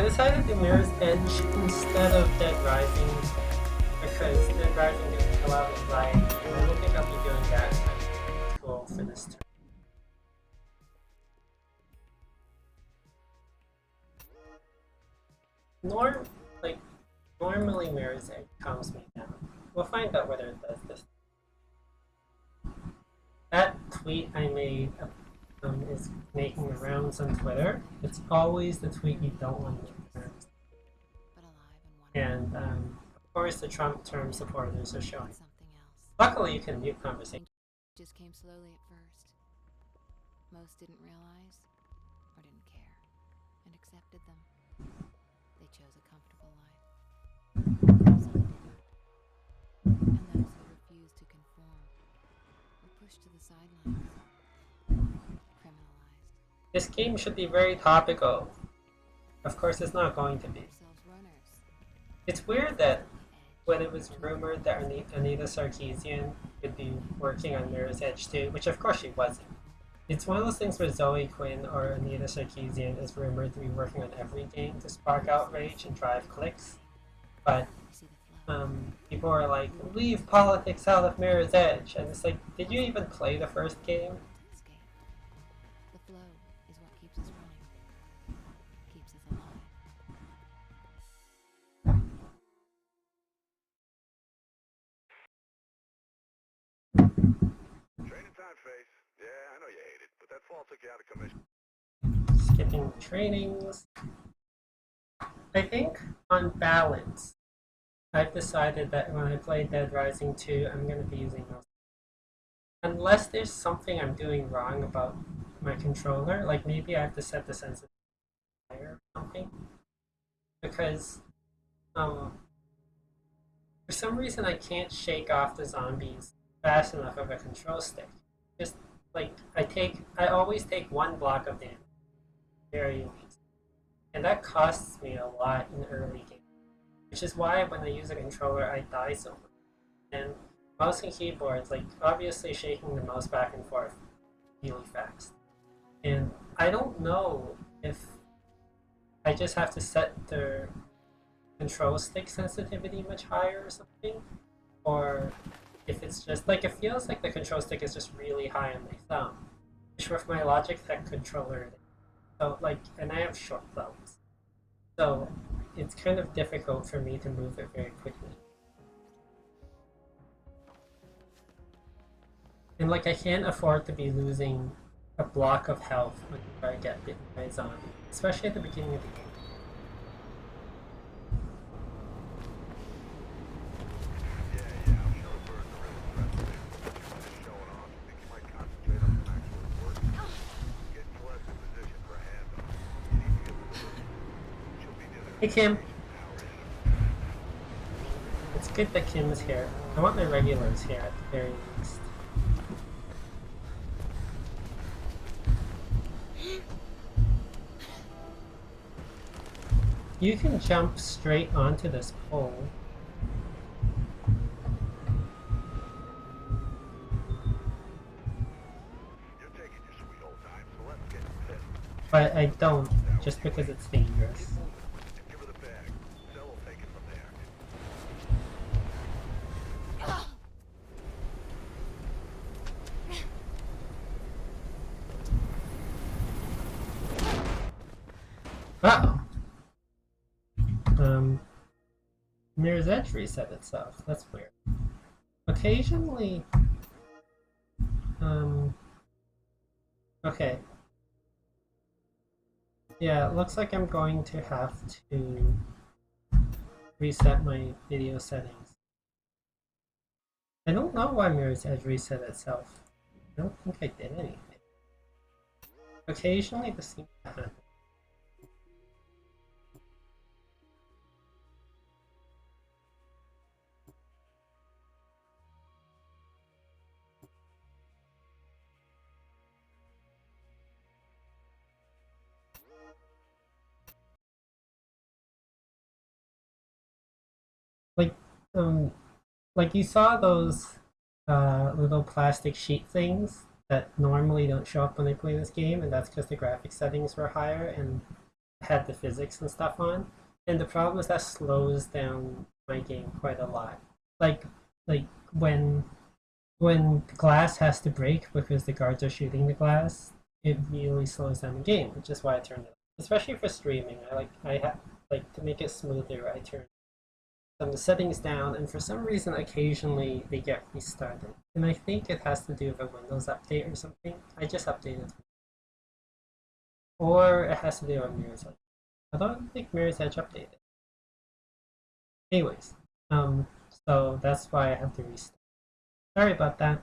decided to Mirror's Edge instead of Dead Rising because Dead Rising gives me a lot of anxiety, and I don't think I'll be doing that cool for this turn. Normally Mirror's Edge calms me down. We'll find out whether it does this. That tweet I made is making the rounds on Twitter. It's always the tweet you don't want to make terms. And of course the Trump term supporters are showing. Luckily you can mute conversation. Just came slowly at first. Most didn't realize or didn't care and accepted them. They chose a comfortable life. Some didn't. And those who refused to conform were pushed to the sidelines. Criminalized. This game should be very topical. Of course it's not going to be. It's weird that when it was rumored that Anita Sarkeesian would be working on Mirror's Edge 2, which of course she wasn't. It's one of those things where Zoe Quinn or Anita Sarkeesian is rumored to be working on every game to spark outrage and drive clicks. But people are like, leave politics out of Mirror's Edge. And it's like, did you even play the first game? The flow is what keeps us running, keeps us alive. Training time, Face. Yeah, I know you hate it, but that fall took you out of commission. Skipping trainings. I think, on balance, I've decided that when I play Dead Rising 2, I'm going to be using those. Unless there's something I'm doing wrong about my controller, like maybe I have to set the sensitivity higher or something. Because, for some reason I can't shake off the zombies fast enough of a control stick. Just, like, I always take one block of damage. Very least. And that costs me a lot in early games. Which is why when I use a controller, I die so much. And mouse and keyboards, like, obviously shaking the mouse back and forth really fast. And I don't know if I just have to set the control stick sensitivity much higher or something, or if it's just, like, it feels like the control stick is just really high on my thumb, which with my Logitech controller, so, like, and I have short thumbs. So it's kind of difficult for me to move it very quickly. And like I can't afford to be losing a block of health whenever I get bitten by a zombie, especially at the beginning of the game. Yeah, I'm sure the birds are really impressed with you. Just showing off. You think you might concentrate on some actual work? Getting Celeste in position for a handoff. You need to get with her. She'll be near Hey Kim. It's good that Kim is here. I want my regulars here at the very least. You can jump straight onto this pole. You're taking your sweet old time, so let's get pissed. But I don't, just because it's dangerous. Give her the bag. Cell will take it from there. Uh-oh. Mirror's Edge reset itself. That's weird. Occasionally... Okay. Yeah, it looks like I'm going to have to reset my video settings. I don't know why Mirror's Edge reset itself. I don't think I did anything. Occasionally this seems to happen. Like you saw those little plastic sheet things that normally don't show up when I play this game, and that's because the graphics settings were higher, and had the physics and stuff on, and the problem is that slows down my game quite a lot. Like like when the glass has to break because the guards are shooting the glass, it really slows down the game, which is why I turned it off. Especially for streaming, like to make it smoother. I turn some of the settings down, and for some reason, occasionally they get restarted. And I think it has to do with a Windows update or something. I just updated, or it has to do with Mirror's Edge. I don't think Mirror's Edge updated. Anyways, so that's why I have to restart. Sorry about that.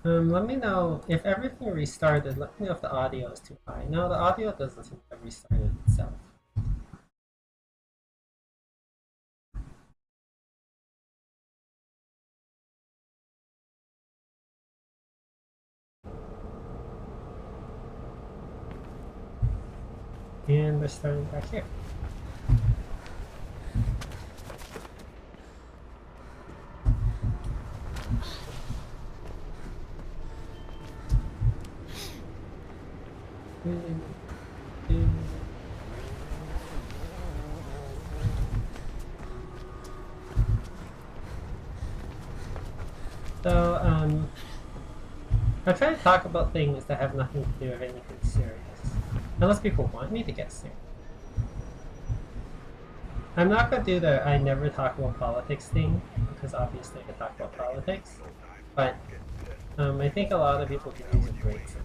Let me know if everything restarted. Let me know if the audio is too high. No, the audio doesn't seem to have restarted itself. And we're starting back here. So, I try to talk about things that have nothing to do with anything serious. Unless people want me to get serious. I'm not gonna do the I never talk about politics thing, because obviously I can talk about politics. But, I think a lot of people could use a break from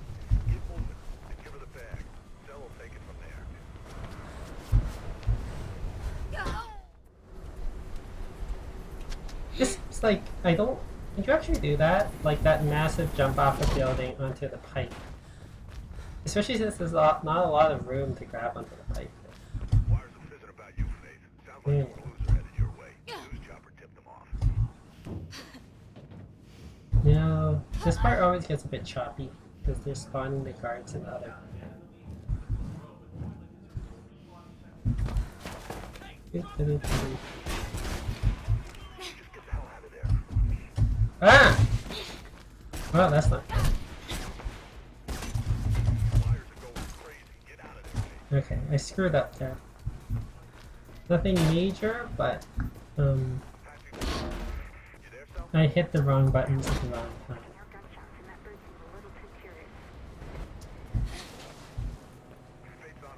this is like, I don't. Did you actually do that? Like that massive jump off a building onto the pipe. Especially since there's not a lot of room to grab onto the pipe. Yeah. No, this part always gets a bit choppy because they're spawning the guards in the other. Ah! Well, that's not good. Okay, I screwed up there. Nothing major, but I hit the wrong buttons at the wrong time.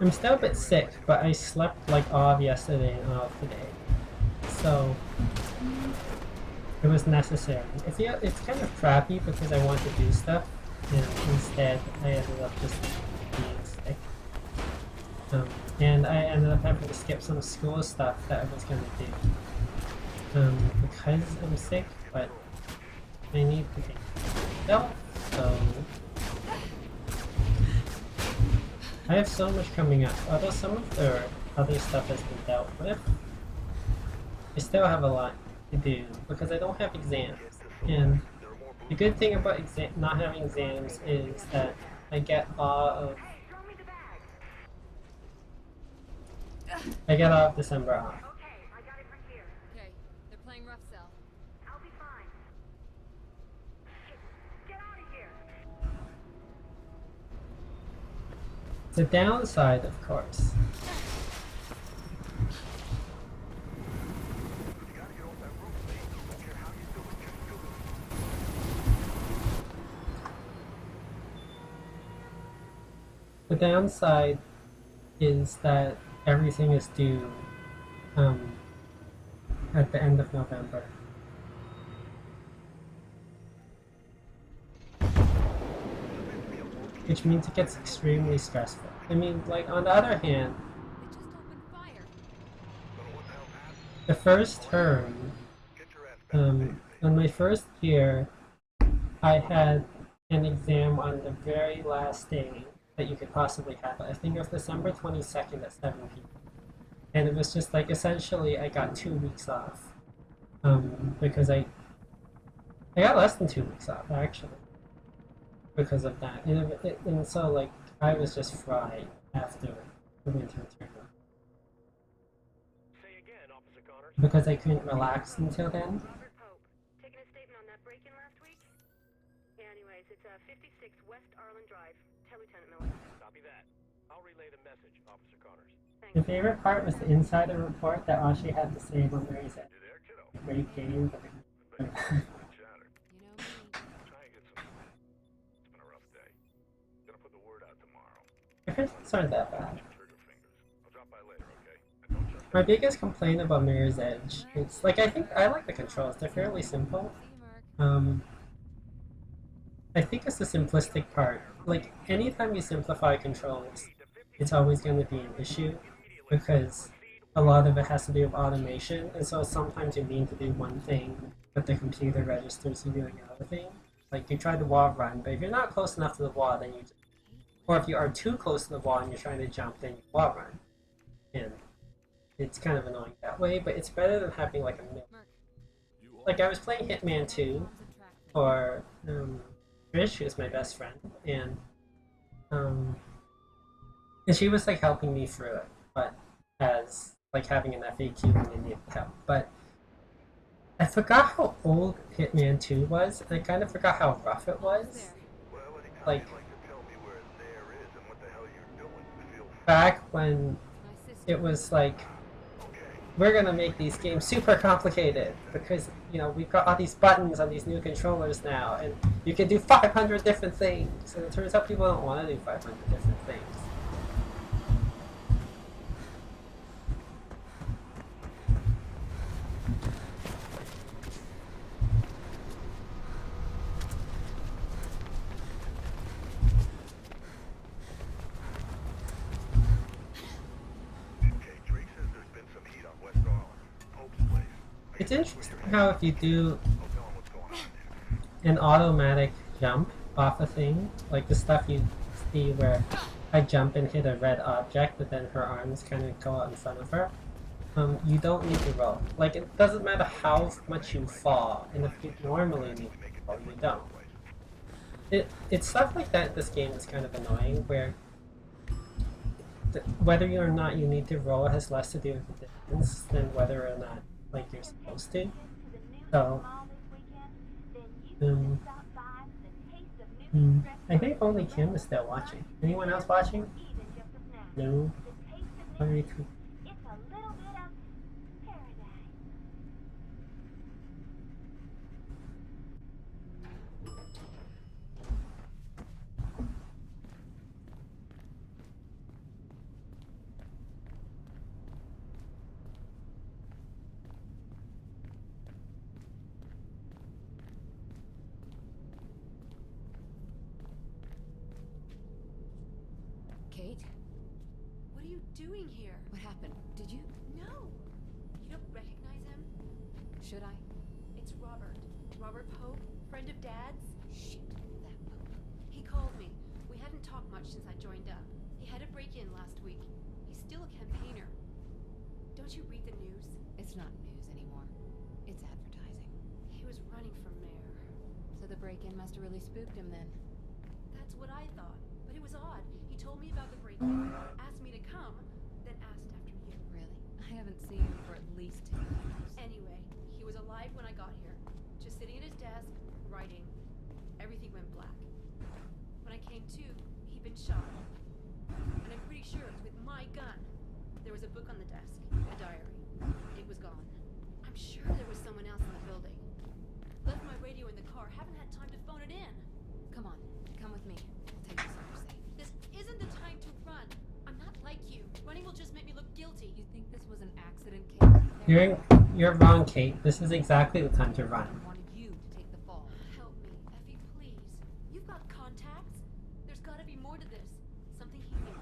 I'm still a bit sick, but I slept like all of yesterday and all of today. So it was necessary. It's kind of crappy because I want to do stuff, and instead I ended up just being sick. And I ended up having to skip some school stuff that I was going to do. Because I'm sick, but I need to take myself, so I have so much coming up. Although some of the other stuff has been dealt with, I still have a lot to do because I don't have exams. And the good thing about not having exams is that I get all of December off. Okay, they're playing rough cell. I'll be fine. Get out of here. The downside, of course, is that everything is due at the end of November. Which means it gets extremely stressful. I mean, like, on the other hand, They just opened fire. the first term, on my first year, I had an exam on the very last day that you could possibly have. I think it was December 22nd at 7 p.m. And it was just like, essentially, I got 2 weeks off. Because I got less than 2 weeks off, actually. Because of that. And so, like, I was just fried after the winter term. Because I couldn't relax until then. 56 West Arlen Drive. Tell Lieutenant Miller. Copy that. I'll relay the message, Officer Connors. My favorite part was the insider report that all she had to say was Mary said, You there, kiddo? great game, but Good chatter. You know me. Try and get some sleep. It's been a rough day. Gonna put the word out tomorrow. the first aren't that bad. Trigger fingers. I'll drop by later, okay? And don't trust My biggest complaint about Mirror's Edge, it's like I like the controls. They're fairly simple. See you, Mark. I think it's the simplistic part. Like anytime you simplify controls, it's always going to be an issue because a lot of it has to do with automation, and so sometimes you mean to do one thing, but the computer registers you doing another thing. Like you try the wall run, but if you're not close enough to the wall, then you, or if you are too close to the wall and you're trying to jump, then you wall run, and it's kind of annoying that way. But it's better than having like a Mark. like I was playing Hitman 2 Bombs attract me. for Trish, who's my best friend, and she was like helping me through it, but as like having an FAQ when I needed help. But I forgot how old Hitman 2 was, and I kind of forgot how rough it was. There. Well, anytime Like- you'd like to tell me where there is and what the hell you're doing, feel free. Back when My sister. it was like, Okay. we're gonna make these games super complicated because you know we've got all these buttons on these new controllers now, and you can do 500 different things. And it turns out people don't want to do 500 different things. Okay, Drake says there's been some heat on West Arlen. Pope's place. It's interesting how if you do I'll tell him what's going on there. an automatic jump off a thing, like the stuff you see where I jump and hit a red object, but then her arms kind of go out in front of her. You don't need to roll. Like it doesn't matter how much you fall, and if you normally need to roll, you don't. It's stuff like that. This game is kind of annoying, where whether or not you need to roll has less to do with the distance than whether or not like you're supposed to. So, I think only Kim is still watching. Anyone else watching? No. Very cool. It's a little bit of paradise. Kate? What are you doing here? What happened? Did you? No! You don't recognize him? Should I? It's Robert. Robert Pope, friend of Dad's. Shit, that Pope. He called me. We hadn't talked much since I joined up. He had a break-in last week. He's still a campaigner. Don't you read the news? It's not news anymore. It's advertising. He was running for mayor. So the break-in must have really spooked him then. That's what I thought. But it was odd. He told me about the break-in, asked me to come, then asked after you. Really? I haven't seen him for at least 10 years. Anyway, he was alive when I got here. Just sitting at his desk, writing. Everything went black. When I came to, he'd been shot. And I'm pretty sure it was with my gun. There was a book on the desk, a diary. It was gone. I'm sure there was someone else in the building. Left my radio in the car, haven't had time to phone it in. Come on, come with me. I'll take you somewhere safe. This isn't the time to run. I'm not like you. Running will just make me look guilty. You think this was an accident, Kate? You're wrong, Kate. This is exactly the time to run. I wanted you to take the fall. Help me, Effie, please. You've got contacts. There's gotta be more to this. Something he knew.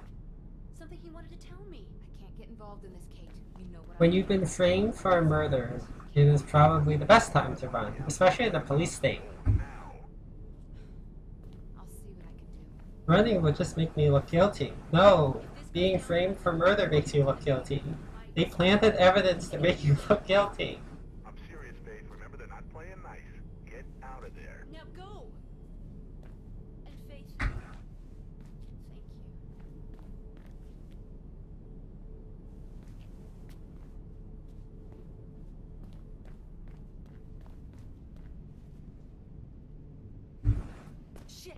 Something he wanted to tell me. I can't get involved in this, Kate. You know what When I you've been framed for a murder, it is probably the best time to run, especially in a police state. I'll see what I can do. Running will just make me look guilty. No, being framed for murder makes you look guilty. They planted evidence to make you look guilty. I'm serious, Faith. Remember, they're not playing nice. Get out of there. Now go! And Faith, thank you. Shit!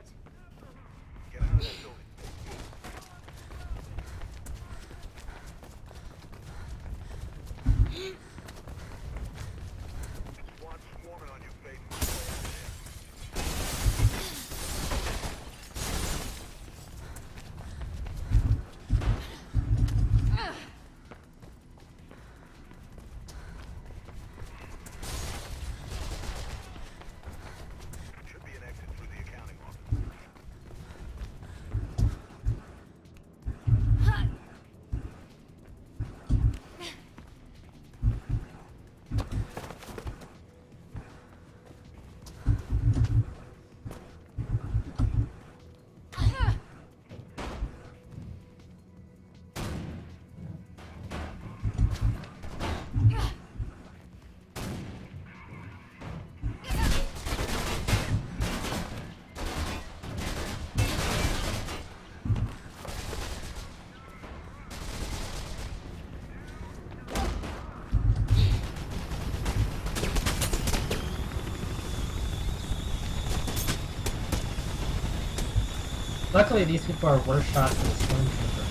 Luckily, these people are worse shots than the stormtroopers.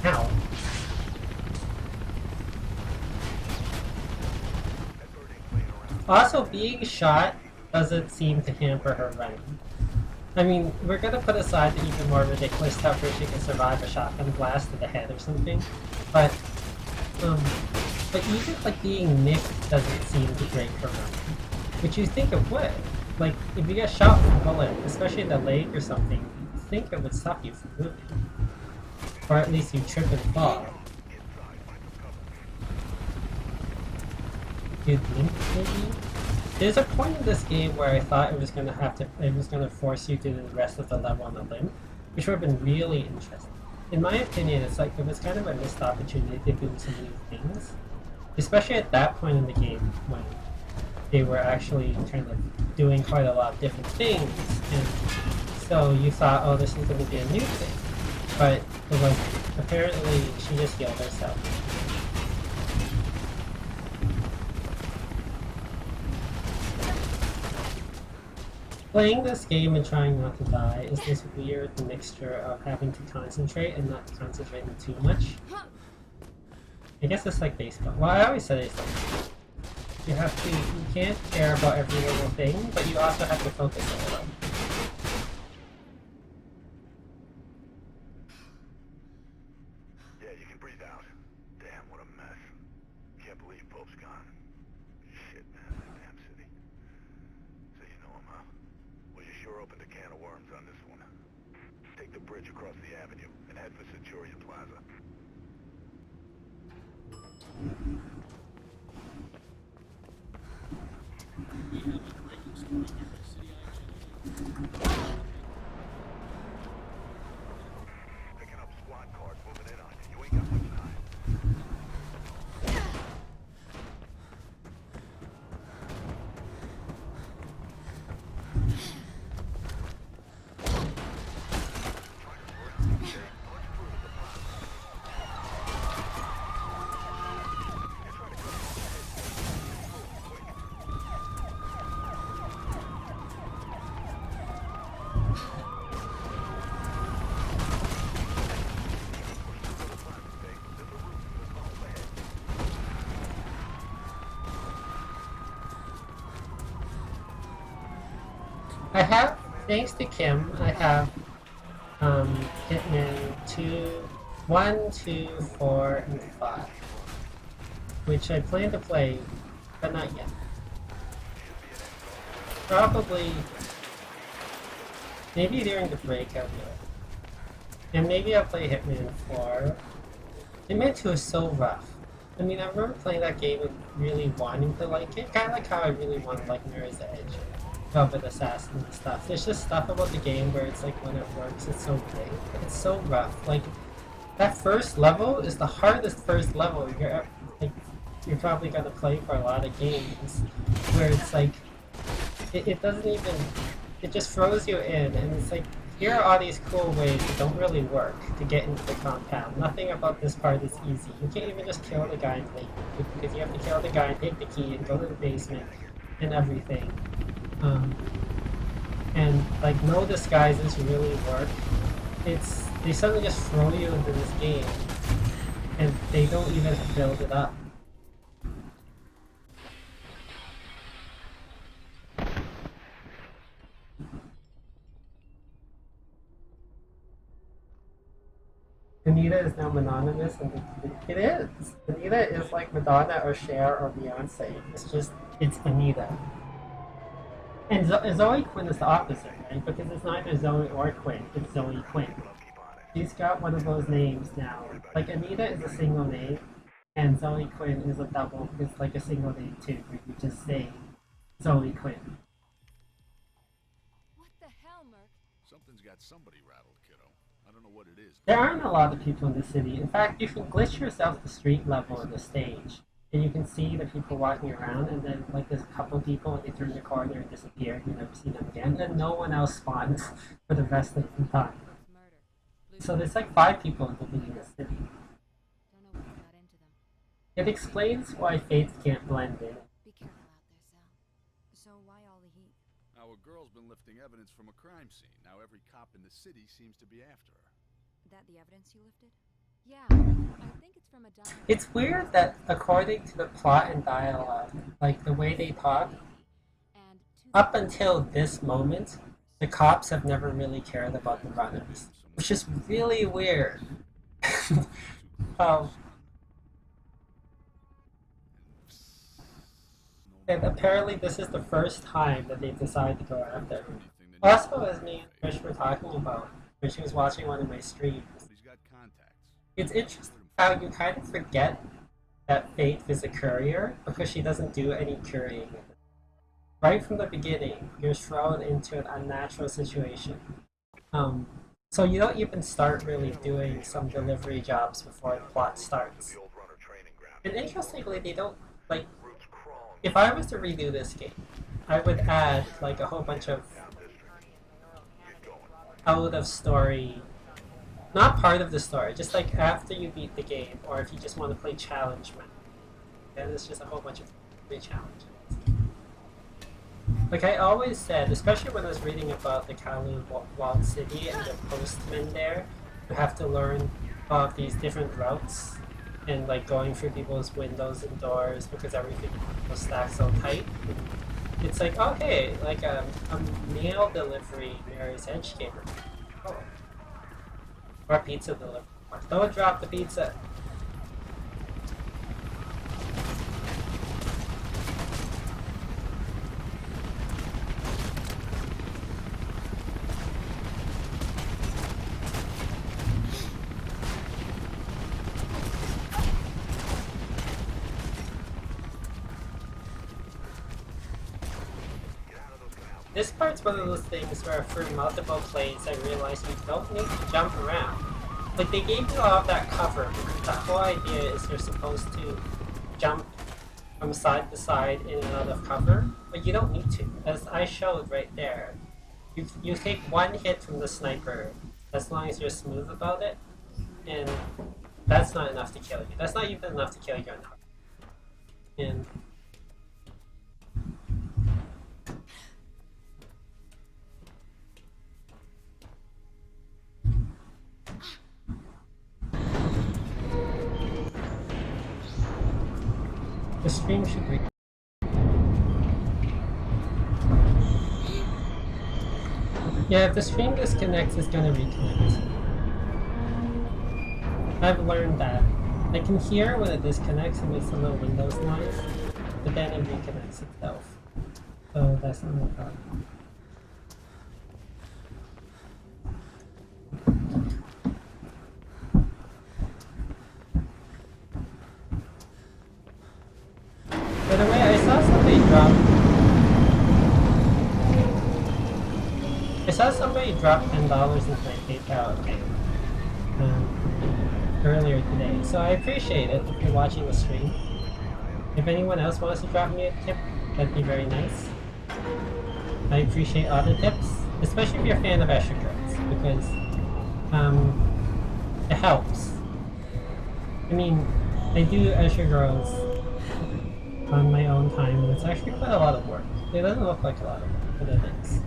Ow. Also, being shot doesn't seem to hamper her running. I mean, we're gonna put aside the even more ridiculous stuff where she can survive a shotgun blast to the head or something, but even like being nicked doesn't seem to break her running, which you think it would. Like if you get shot with a bullet, especially in the leg or something, you think it would stop you from moving, or at least you trip and fall. Dude, maybe. There's a point in this game where I thought it was gonna force you to do the rest of the level on a limb, which would have been really interesting. In my opinion, it's like it was kind of a missed opportunity to do some new things, especially at that point in the game when they were actually kind of doing quite a lot of different things, and so you thought, oh, this is going to be a new thing, but it was apparently she just healed herself. Playing this game and trying not to die is this weird mixture of having to concentrate and not concentrating too much. I guess it's like baseball. Well, I always said it's like you can't care about every little thing, but you also have to focus a little. Yeah, you can breathe out. Damn, what a mess. Can't believe Pope's gone. Shit, man, that damn city. So you know him, huh? Well, you sure opened a can of worms on this one. Take the bridge across the avenue and head for Centurion Plaza. Picking up squad cars moving in on you. You ain't got much time. I have, thanks to Kim, I have Hitman 1, 2, 4, and 5, which I plan to play, but not yet. Probably, maybe during the break I'll do it. And maybe I'll play Hitman 4. Hitman 2 is so rough. I mean, I remember playing that game and really wanting to like it, kind of like how I really want to like Mirror's Edge. Velvet Assassin and stuff. There's just stuff about the game where it's like when it works, it's so great. But it's so rough. Like that first level is the hardest first level you're probably gonna play for a lot of games. Where it's like it doesn't even it just throws you in and it's like here are all these cool ways that don't really work to get into the compound. Nothing about this part is easy. You can't even just kill the guy and leave because you have to kill the guy and take the key and go to the basement and everything. And like no disguises really work. They suddenly just throw you into this game and they don't even build it up. Anita is now mononymous and it is. Anita is like Madonna or Cher or Beyonce. It's Anita. And Zoe Quinn is the opposite, right? Because it's neither Zoe or Quinn, it's Zoe Quinn. She's got one of those names now. Like Anita is a single name, and Zoe Quinn is a double. It's like a single name too, where you just say Zoe Quinn. What the hell, Merc? Something's got somebody rattled, kiddo. I don't know what it is. There aren't a lot of people in the city. In fact, you can glitch yourself to street level in the stage. And you can see the people walking around, and then like there's a couple people, and they turn the corner and disappear. You never see them again, and no one else spawns for the rest of the time. It's murder. So there's like 5 people living in the city. Don't know what got into them. It explains why Faith can't blend in. Be careful out there, Sal. So why all the heat? Our girl's been lifting evidence from a crime scene. Now every cop in the city seems to be after her. That the evidence you lifted? Yeah, I think it's from a diary. It's weird that according to the plot and dialogue, like the way they talk, And to up until this moment, the cops have never really cared about the runners, which is really weird. um, and apparently this is the first time that they decided to go after him. Also, as me and Trish were talking about when she was watching one of my streams, But he's got contacts. it's interesting how you kind of forget that Faith is a courier because she doesn't do any couriering. Right from the beginning, you're thrown into an unnatural situation. So you don't even start really doing some delivery jobs before the plot starts. The old runner training ground. And interestingly, they don't, like, Roots crawling if I was to redo this game, I would add, like, a whole bunch of down district. Get going. out of story, not part of the story, just like after you beat the game, or if you just want to play challenge mode. Then it's just a whole bunch of free challenges. Like I always said, especially when I was reading about the Kowloon Walled City and the postmen there, you have to learn all of these different routes and like going through people's windows and doors because everything was stacked so tight. It's like, okay, like a meal delivery Mary's Edge game. Oh. Or pizza delivery. Don't drop the pizza. This part's one of those things where through multiple plays I realized you don't need to jump around. Like they gave you all of that cover because the whole idea is you're supposed to jump from side to side in and out of cover, but you don't need to. As I showed right there, you take one hit from the sniper as long as you're smooth about it, and that's not enough to kill you. That's not even enough to kill you enough. And the stream should be. Yeah, if the stream disconnects, it's gonna reconnect. I've learned that. I can hear when it disconnects, it makes a little Windows noise, but then it reconnects itself. So that's not a problem. By the way, I saw somebody drop $10 into my PayPal account earlier today, so I appreciate it if you're watching the stream. If anyone else wants to drop me a tip, that'd be very nice. I appreciate all the tips, especially if you're a fan of Escher Girls, because it helps. I mean, I do Escher Girls on my own time, and it's actually quite a lot of work. It doesn't look like a lot of work, but it is.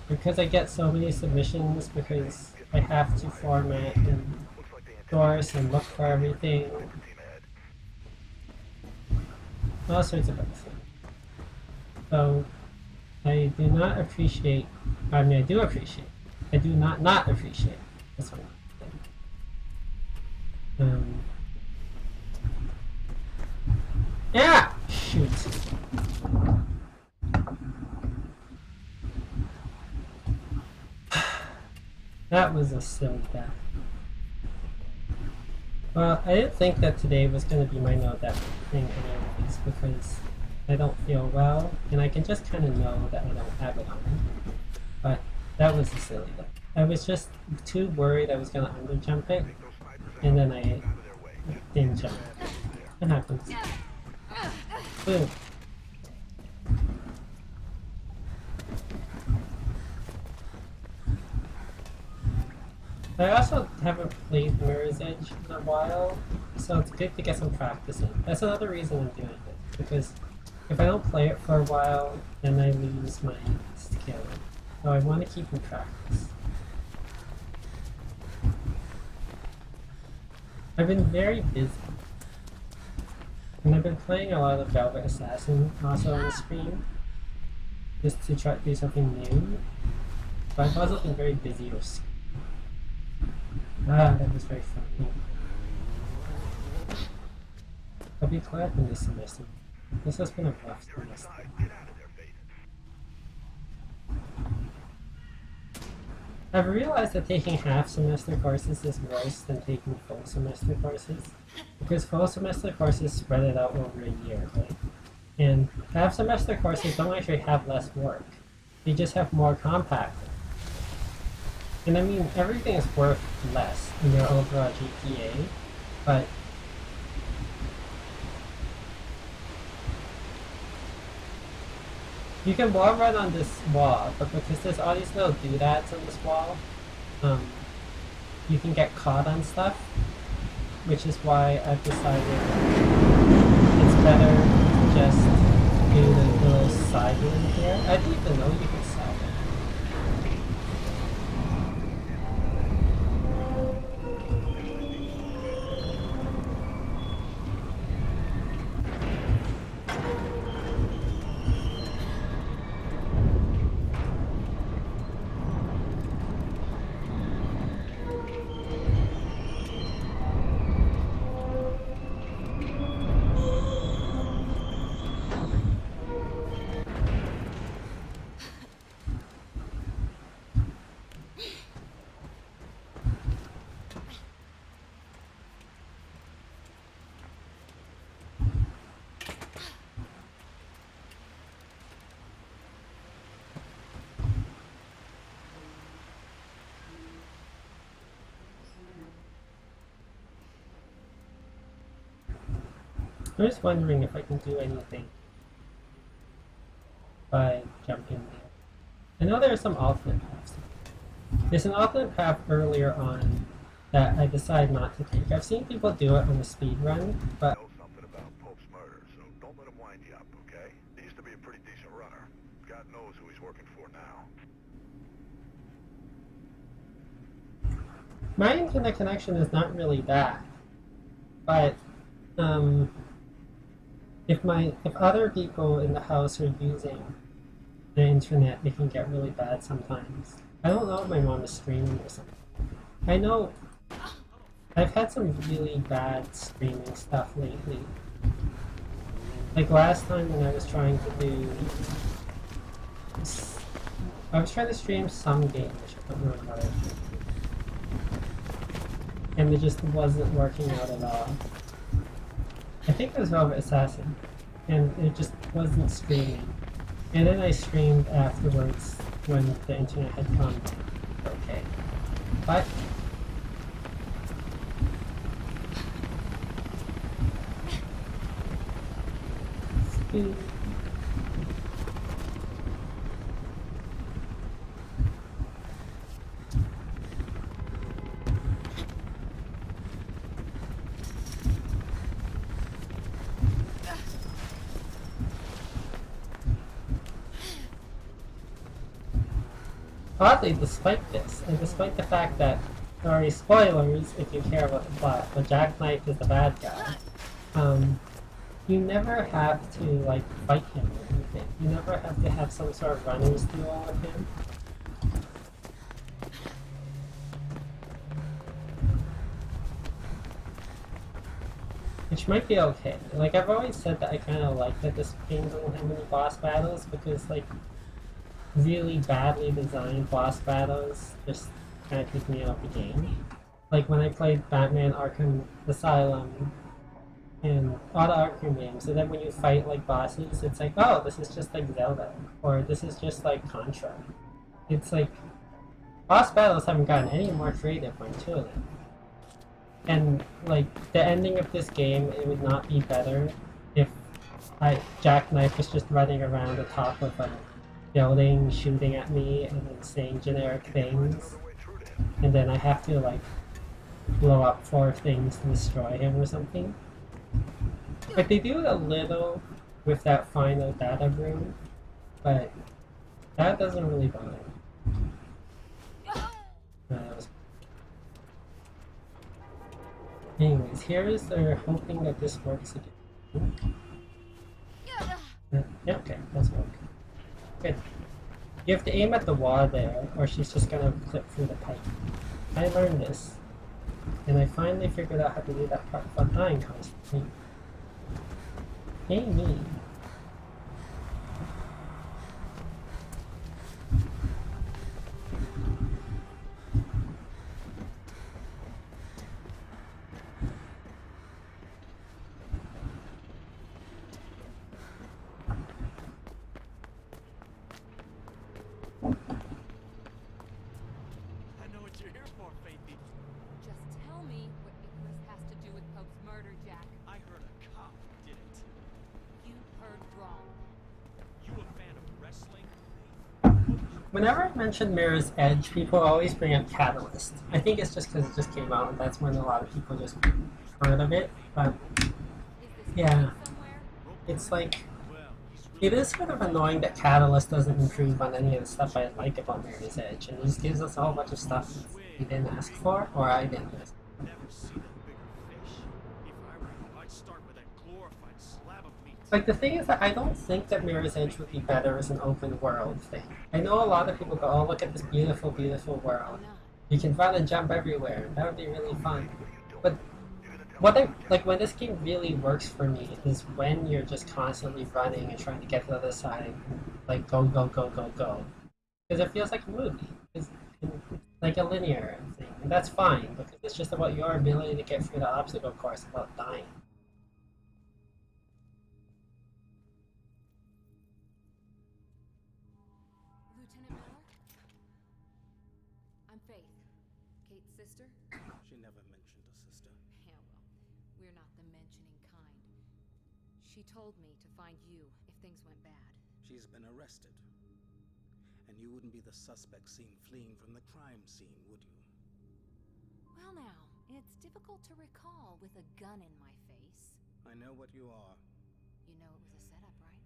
Because I get so many submissions, because I have to format and source and look for everything. All sorts of other things. So, I do not appreciate, I mean I do appreciate, I do not appreciate this one. Yeah! Shoot. That was a silly death. Well, I didn't think that today was going to be my no death thing anyways, because I don't feel well, and I can just kind of know that I don't have it on me. But that was a silly death. I was just too worried I was going to underjump it, and then I didn't jump. It happens. Boom. I also haven't played Mirror's Edge in a while, so it's good to get some practice in. That's another reason I'm doing it, because if I don't play it for a while, then I lose my skill. So I want to keep in practice. I've been very busy. And I've been playing a lot of Velvet Assassin also on the stream, just to try to do something new. But I've also been very busy with school. That was very funny. I'll be glad in this semester. This has been a rough You're semester. inside. Get out of there, Faith. I've realized that taking half semester courses is worse than taking full semester courses. Because full semester courses spread it out over a year, right? And half semester courses don't actually have less work. They just have more compact. And I mean, everything is worth less in your overall GPA, but you can wall run on this wall, but because there's all these little doodads on this wall, you can get caught on stuff, which is why I've decided it's better to just do the little side room here. I didn't even know you could side it. I'm just wondering if I can do anything by jumping there. I know there are some alternate paths. There's an alternate path earlier on that I decided not to take. I've seen people do it on the speed run, but Know something about Pope's murder, so don't let him wind you up, okay? He used to be a pretty decent runner. God knows who he's working for now. my internet connection is not really bad. But if other people in the house are using the internet, it can get really bad sometimes. I don't know if my mom is streaming or something. I know I've had some really bad streaming stuff lately. Like last time when I was trying to stream some game, which I don't remember what. And it just wasn't working out at all. I think it was Velvet Assassin, and it just wasn't streaming. And then I streamed afterwards when the internet had come okay. But oddly, despite this, and despite the fact that, sorry, spoilers if you care about the plot, but Jackknife is the bad guy, you never have to, like, fight him or anything. You never have to have some sort of runnings duel with him. Which might be okay. Like, I've always said that I kind of like that this game doesn't have any boss battles, because, like, really badly designed boss battles just kind of take me out of the game. Like when I played Batman Arkham Asylum and all the Arkham games, and then when you fight like bosses, it's like, oh, this is just like Zelda, or this is just like Contra. It's like, boss battles haven't gotten any more creative or intuitive. And like, the ending of this game, it would not be better if Jackknife was just running around the top of a building, shooting at me, and then saying generic things. Way through to him. and then I have to like blow up 4 things to destroy him or something. Like they do a little with that final data room, but that doesn't really bother me. That was... Anyways, here is they're hoping that this works again. Yeah, okay, that's working. Good. You have to aim at the wall there, or she's just gonna clip through the pipe. I learned this, and I finally figured out how to do that part without dying constantly. Hey me. I know what you're here for, Faithy. Just tell me what Icarus has to do with Pope's murder, Jack. I heard a cop did it. You heard wrong. You a fan of wrestling? Whenever I mention Mirror's Edge, people always bring up Catalyst. I think it's just because it just came out, and that's when a lot of people just heard of it. But Is this yeah, somewhere? it's like Well, he's really it is sort of annoying that Catalyst doesn't improve on any of the stuff I like about Mirror's Edge, and it just gives us a whole bunch of stuff he didn't ask for, or I didn't ask. never seen a bigger fish. If I were you, I'd start with that glorified slab of meat. Like the thing is that I don't think that Mirror's Edge would be better as an open world thing. I know a lot of people go, oh look at this beautiful, beautiful world. I'm not. You can run and jump everywhere. That would be really fun. But what I like when this game really works for me is when you're just constantly running and trying to get to the other side and like go go go go go. Because it feels like a movie. It's like a linear thing. And that's fine because it's just about your ability to get through the obstacle course without dying. Lieutenant Miller? I'm Faith. Kate's sister? She never mentioned a sister. Yeah, well, we're not the mentioning kind. She told me to find you if things went bad. She's been arrested. And you wouldn't be the suspect seen fleeing from the crime scene, would you? Well now, it's difficult to recall with a gun in my face. I know what you are. You know it was a setup, right?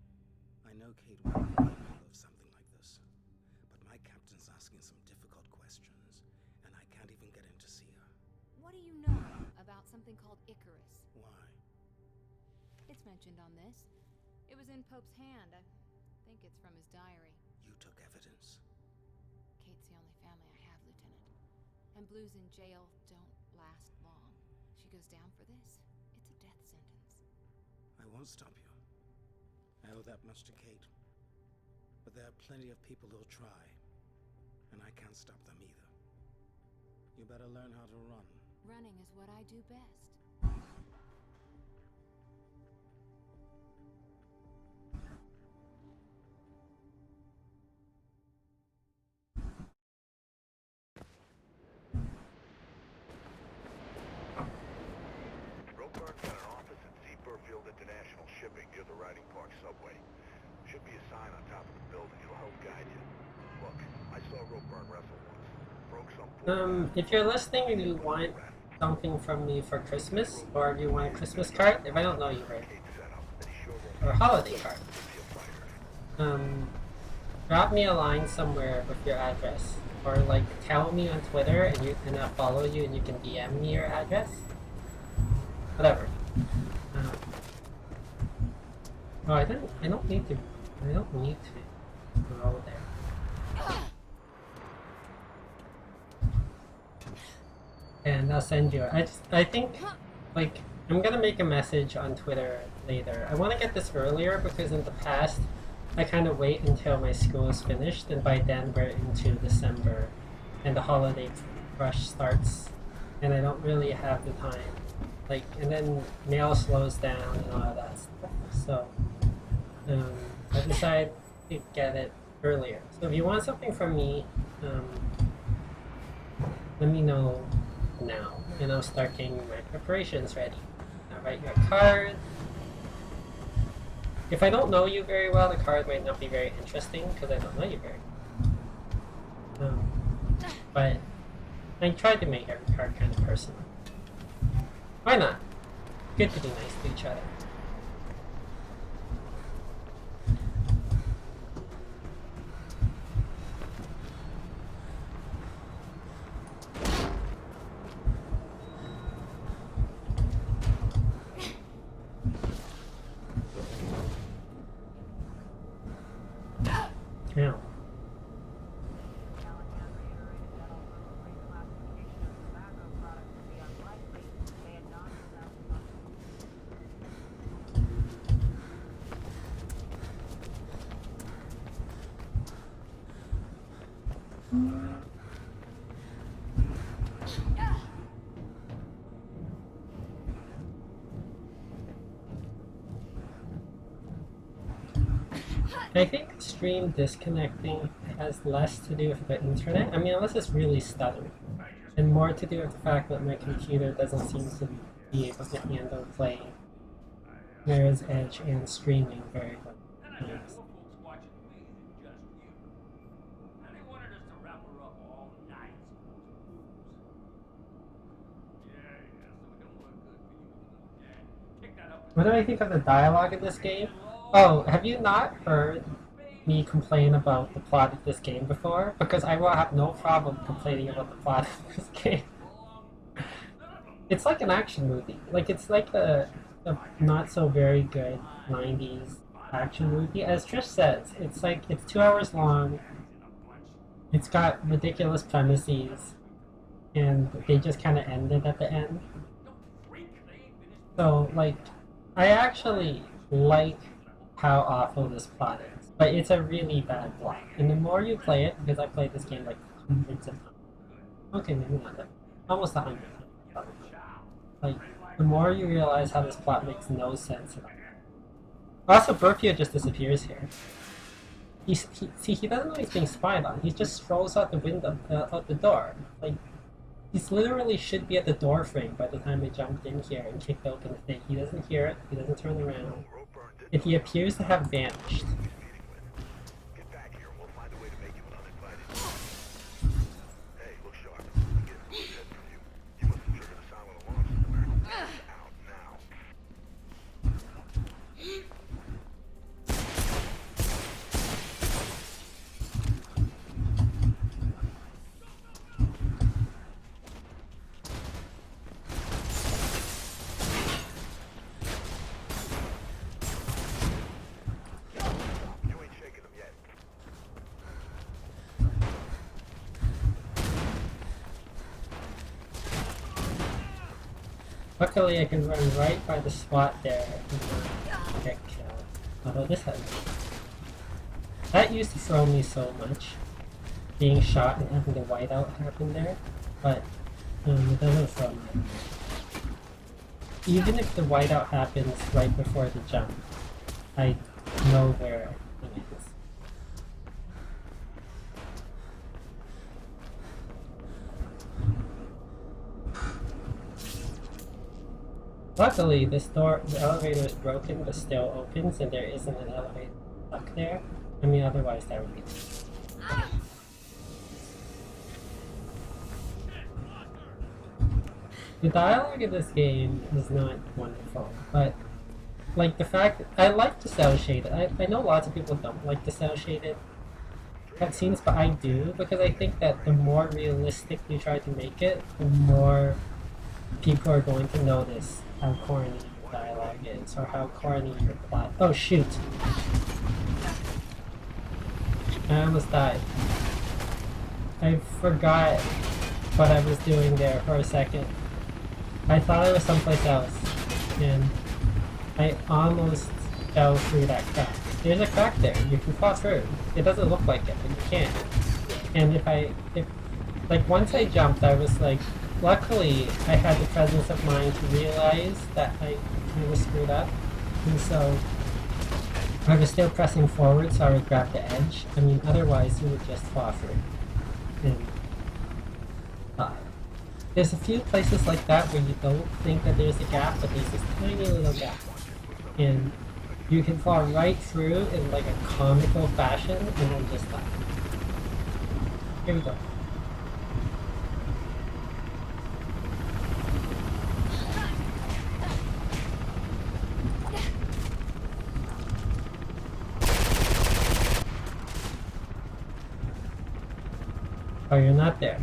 I know Kate would be capable of something like this. But my captain's asking some difficult questions, and I can't even get in to see her. What do you know about something called Icarus? Why? It's mentioned on this. It was in Pope's hand. I think it's from his diary. You took evidence. Kate's the only family I have, Lieutenant. And blues in jail don't last long. She goes down for this, it's a death sentence. I won't stop you. I owe that much to Kate. But there are plenty of people who'll try. And I can't stop them either. You better learn how to run. Running is what I do best. Robart's got an office at Seaburfield International Shipping near the Riding Park subway. Should be a sign on top of the building. It'll help guide you. Look, I saw Robart wrestle once. Broke some... If you're listening and you want something from me for Christmas, or if you want a Christmas card, if I don't know you right, or a holiday card, drop me a line somewhere with your address, or like tell me on Twitter and I'll follow you and you can DM me your address. Whatever. Oh, I don't need to go there. And I'll send you. I think, like, I'm gonna make a message on Twitter later. I want to get this earlier because in the past, I kind of wait until my school is finished, and by then we're into December, and the holiday rush starts, and I don't really have the time. Like, and then mail slows down and all of that stuff. So, I decided to get it earlier. So if you want something from me, let me know now, and I'll start getting my preparations ready. I'll write you a card. If I don't know you very well, the card might not be very interesting because I don't know you very well. But I tried to make every card kind of personal. Why not? Good to be nice to each other. Yeah. I think stream disconnecting has less to do with the internet. I mean, unless it's really stuttering. And more to do with the fact that my computer doesn't seem to be able to handle playing Mirror's Edge and streaming very well. Yes. What do I think of the dialogue in this game? Oh, have you not heard me complain about the plot of this game before? Because I will have no problem complaining about the plot of this game. It's like an action movie. Like, it's like a not so very good 90s action movie. As Trish says, it's like, it's 2 hours long. It's got ridiculous premises. And they just kind of ended at the end. So, like, I actually like how awful this plot is, but it's a really bad plot. And the more you play it, because I played this game like hundreds of times. Okay, maybe not that. Almost 100 times. Like, the more you realize how this plot makes no sense at all. Also, Burfio just disappears here. He doesn't know he's being spied on. He just strolls out the window, out the door. Like, he's literally should be at the door frame by the time I jumped in here and kicked open the thing. He doesn't hear it. He doesn't turn around. And he appears to have vanished. Get back here and we'll find a way to make you an uninvited. Hey, look sharp. I'm getting good head from you. You must have triggered a silent alarm somewhere. Out now. You ain't shaking them yet. Luckily, I can run right by the spot there and not get killed. Although this has... That used to throw me so much. Being shot and having the whiteout happen there. But, it doesn't throw me. Even if the whiteout happens right before the jump, I know where it is. Luckily, this door, the elevator is broken but still opens and there isn't an elevator stuck there. I mean, otherwise that would be... The dialogue in this game is not wonderful, but like the fact that I like the cell shaded. I know lots of people don't like the cell shaded cutscenes, but I do because I think that the more realistic you try to make it, the more people are going to notice how corny your dialogue is or how corny your plot. Oh shoot! I almost died. I forgot what I was doing there for a second. I thought I was someplace else, and I almost fell through that crack. There's a crack there, you can fall through. It doesn't look like it, but you can. And like once I jumped, I was like, luckily I had the presence of mind to realize that I was screwed up, and so I was still pressing forward so I would grab the edge. I mean, otherwise you would just fall through. And there's a few places like that where you don't think that there's a gap, but there's this tiny little gap. And you can fall right through in like a comical fashion and then just die. Here we go. Oh, you're not there.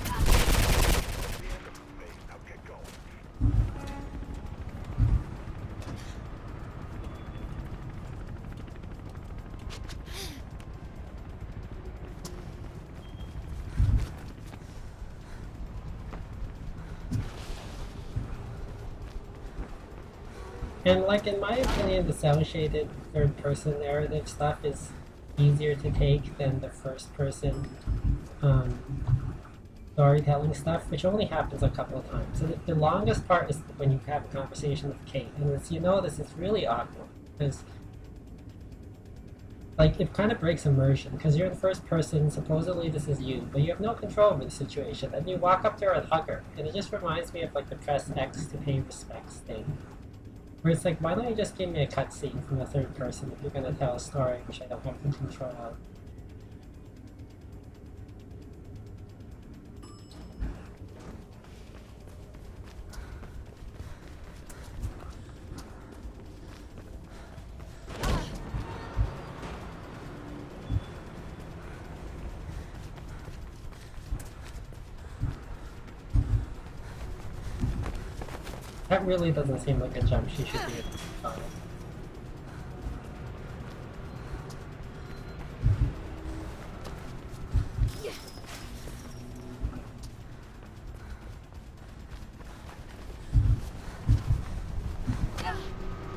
Now get going. And like in my opinion, the cel-shaded third-person narrative stuff is easier to take than the first-person storytelling stuff, which only happens a couple of times. So the longest part is when you have a conversation with Kate, and as you notice, it's really awkward because like it kind of breaks immersion because you're in first person. Supposedly this is you, but you have no control over the situation, and you walk up to her and hug her, and it just reminds me of like the press X to pay respects thing. Where it's like, why don't you just give me a cutscene from the third person if you're going to tell a story which I don't have control of? That really doesn't seem like a jump she should be able to follow.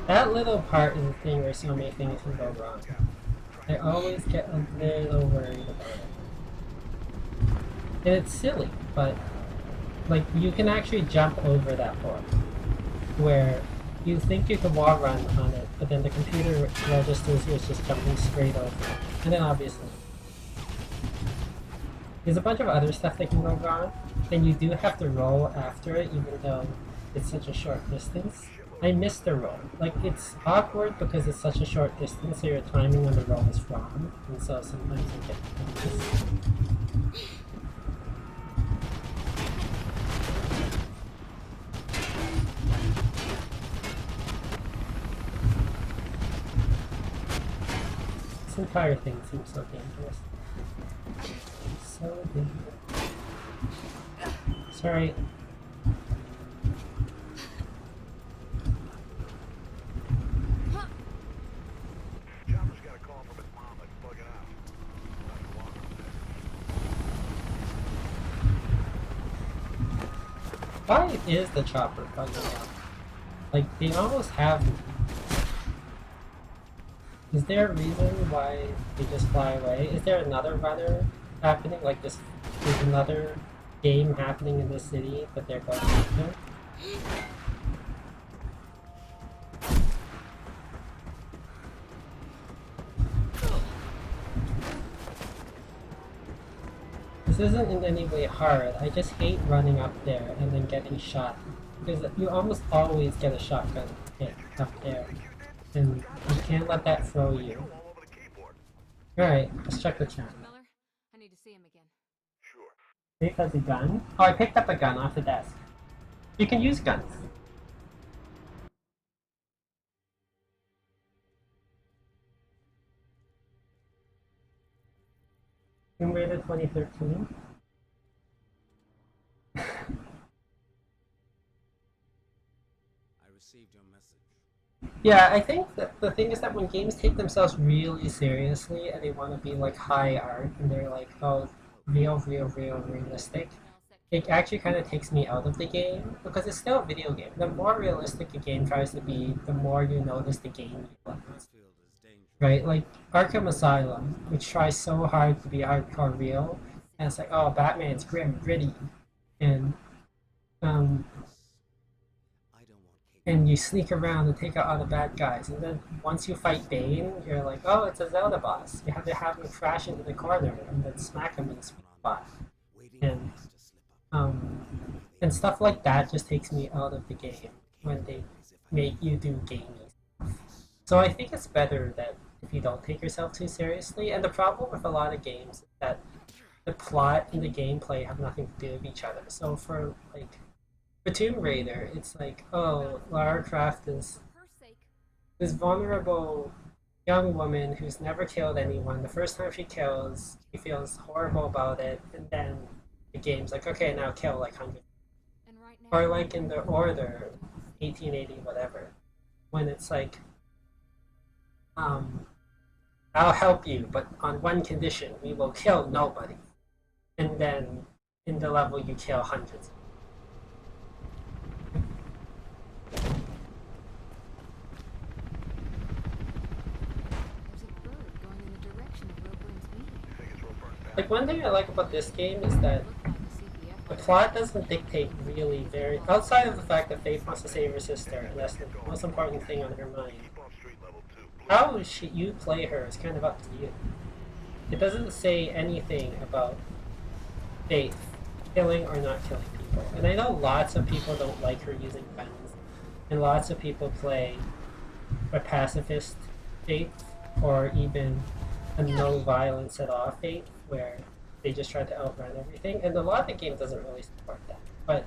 That little part is the thing where so many things can go wrong. I always get a little worried about it. And it's silly, but like you can actually jump over that board where you think you can wall run on it, but then the computer registers you as just jumping straight over it. And then obviously there's a bunch of other stuff that can go wrong, and you do have to roll after it even though it's such a short distance. I missed the roll. Like, it's awkward because it's such a short distance, so your timing on the roll is wrong, and so sometimes I get confused. This entire thing seems so dangerous. So dangerous. Sorry. Chopper's got a call from his mom that's bugging out. Not long Why is the chopper bugging out? Like, they almost have me. Is there a reason why they just fly away? Is there another runner happening? Like, there's another game happening in this city that they're going into? This isn't in any way hard. I just hate running up there and then getting shot. Because you almost always get a shotgun hit up there. And you can't let that throw you. all over the keyboard. Alright, let's check the chat. Miller, I need to see him again. Sure. Dave has a gun? Oh, I picked up a gun off the desk. You can use guns. Tomb Raider 2013? I received your message. Yeah, I think that the thing is that when games take themselves really seriously and they want to be like high art and they're like, oh, realistic, it actually kind of takes me out of the game because it's still a video game. The more realistic a game tries to be, the more you notice the game you like. Field is dangerous. Right? Like Arkham Asylum, which tries so hard to be hardcore real, and it's like, oh, Batman's grim, gritty, and I don't want Kate. and you sneak around and take out all the bad guys, and then once you fight Bane, you're like, oh, it's a Zelda boss. You have to have him crash into the corner and then smack him in the spot, Waiting and for us to slip up. and stuff like that just takes me out of the game when they make you do gamey stuff. So I think it's better that if you don't take yourself too seriously. And the problem with a lot of games is that the plot and the gameplay have nothing to do with each other. So for Tomb Raider, it's like, oh, Lara Croft is For her sake, this vulnerable young woman who's never killed anyone. The first time she kills, she feels horrible about it, and then the game's like, okay, now kill like 100. And right now, Or like in the Order, 1880, whatever, when it's like, I'll help you, but on one condition, we will kill nobody. And then in the level, you kill hundreds. there's a bird going in the direction of Roburn's meeting. You think it's Roburn's pal? Like, one thing I like about this game is that Looked like a CPF the letter. plot doesn't dictate really very, outside of the fact that Faith wants to save her sister, and that's the most important thing on her mind. Keep on street level 2. How you play her is kind of up to you. It doesn't say anything about Faith killing or not killing people. And I know lots of people don't like her using guns, and lots of people play a pacifist Faith, or even a no violence at all Faith, where they just try to outrun everything. And a lot of the game doesn't really support that. But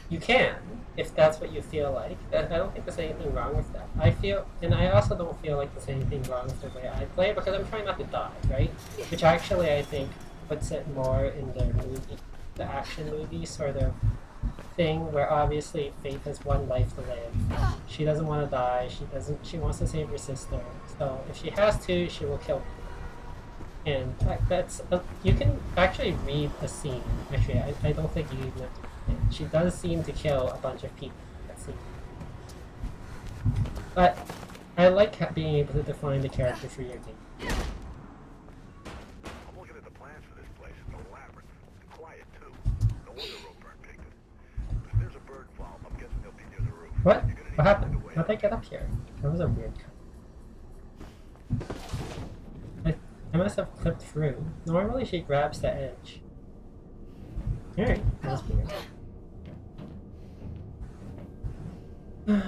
you can, if that's what you feel like. I don't think there's anything wrong with that. I feel, and I also don't feel like there's anything wrong with the way I play, because I'm trying not to die, right? Which actually I think puts it more in the action movie sort of thing, where obviously Faith has one life to live. She doesn't want to die. She wants to save her sister. So if she has to, she will kill people. And that's you can actually read the scene. Actually, I don't think you even have to read it. She does seem to kill a bunch of people in that scene. But I like being able to define the character for your game. I'm looking at the plans for this place. It's a labyrinth. And quiet, too. No wonder Roburn picked it. But if there's a bird farm, I'm guessing they'll be near the roof. What? You're gonna need What to happened? find a way How'd out. I get up here? That was a weird cut. I must have clipped through. Normally she grabs the edge. Alright, that was weird. You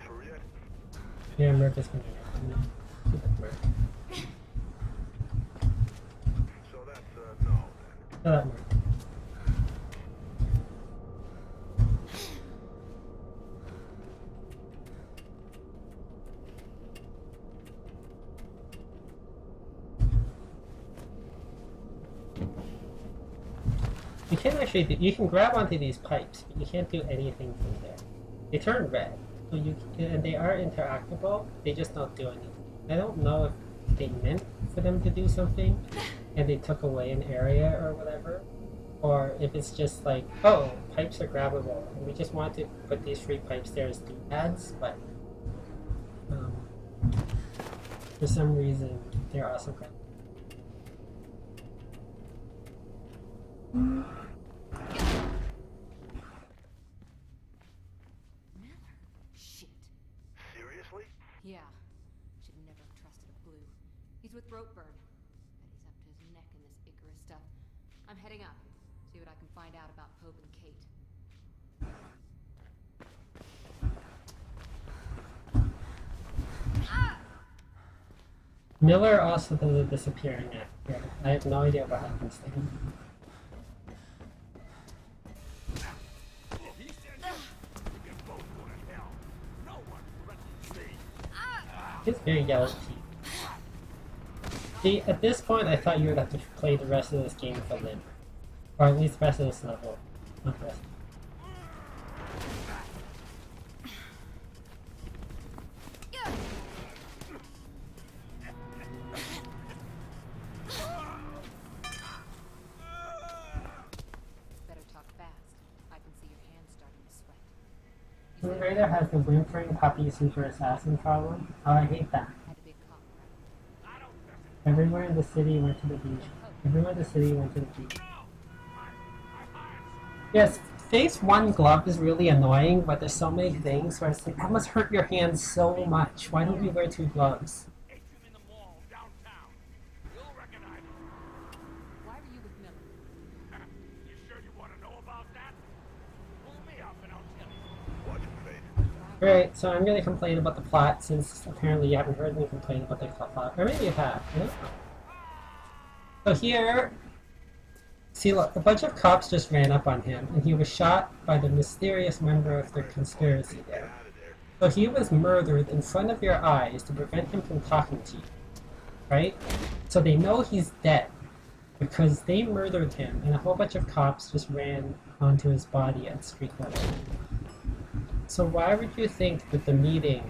through yet? Yeah, Merc is gonna get me. Stupid Merc. So that's, no, then. Shut up, Merc. You can actually you can grab onto these pipes, but you can't do anything from there. They turn red, so and they are interactable. They just don't do anything. I don't know if they meant for them to do something, and they took away an area or whatever, or if it's just like, oh, pipes are grabbable, and we just want to put these free pipes there as D-pads, but for some reason they're also grabbable. Miller. Shit. Seriously? Yeah. Should never have trusted a blue. He's with Ropeburn. Bet he's up to his neck in this Icarus stuff. I'm heading up. See what I can find out about Pope and Kate. Miller also does a disappearing act. Yeah, I have no idea what happens to him. He said you can both go to hell. No one threatens me. He's very yellow teeth. See, at this point, I thought you would have to play the rest of this game for Lynn. Or at least the rest of this level. Not the rest. Better talk fast. I can see your hands starting to sweat. Tomb Raider has the whimpering puppy super assassin problem. Oh, I hate that. Had to be a cop, right? Everywhere in the city went to the beach. Everywhere in the city went to the beach. Yes, Phase 1 glove is really annoying, but there's so many things where it's like, that must hurt your hands so much. Why don't you wear 2 gloves? Ate him in the mall downtown. You'll recognize him. Why were you with Miller? You sure you want to know about that? Pull me up and I'll tell you. Watch your face. Alright, so I'm going to complain about the plot since apparently you haven't heard me complain about the plot. Or maybe you have. I don't know. So here, See, look, a bunch of cops just ran up on him, and he was shot by the mysterious member of the conspiracy there. So he was murdered in front of your eyes to prevent him from talking to you, right? So they know he's dead because they murdered him, and a whole bunch of cops just ran onto his body at street level. So why would you think that the meeting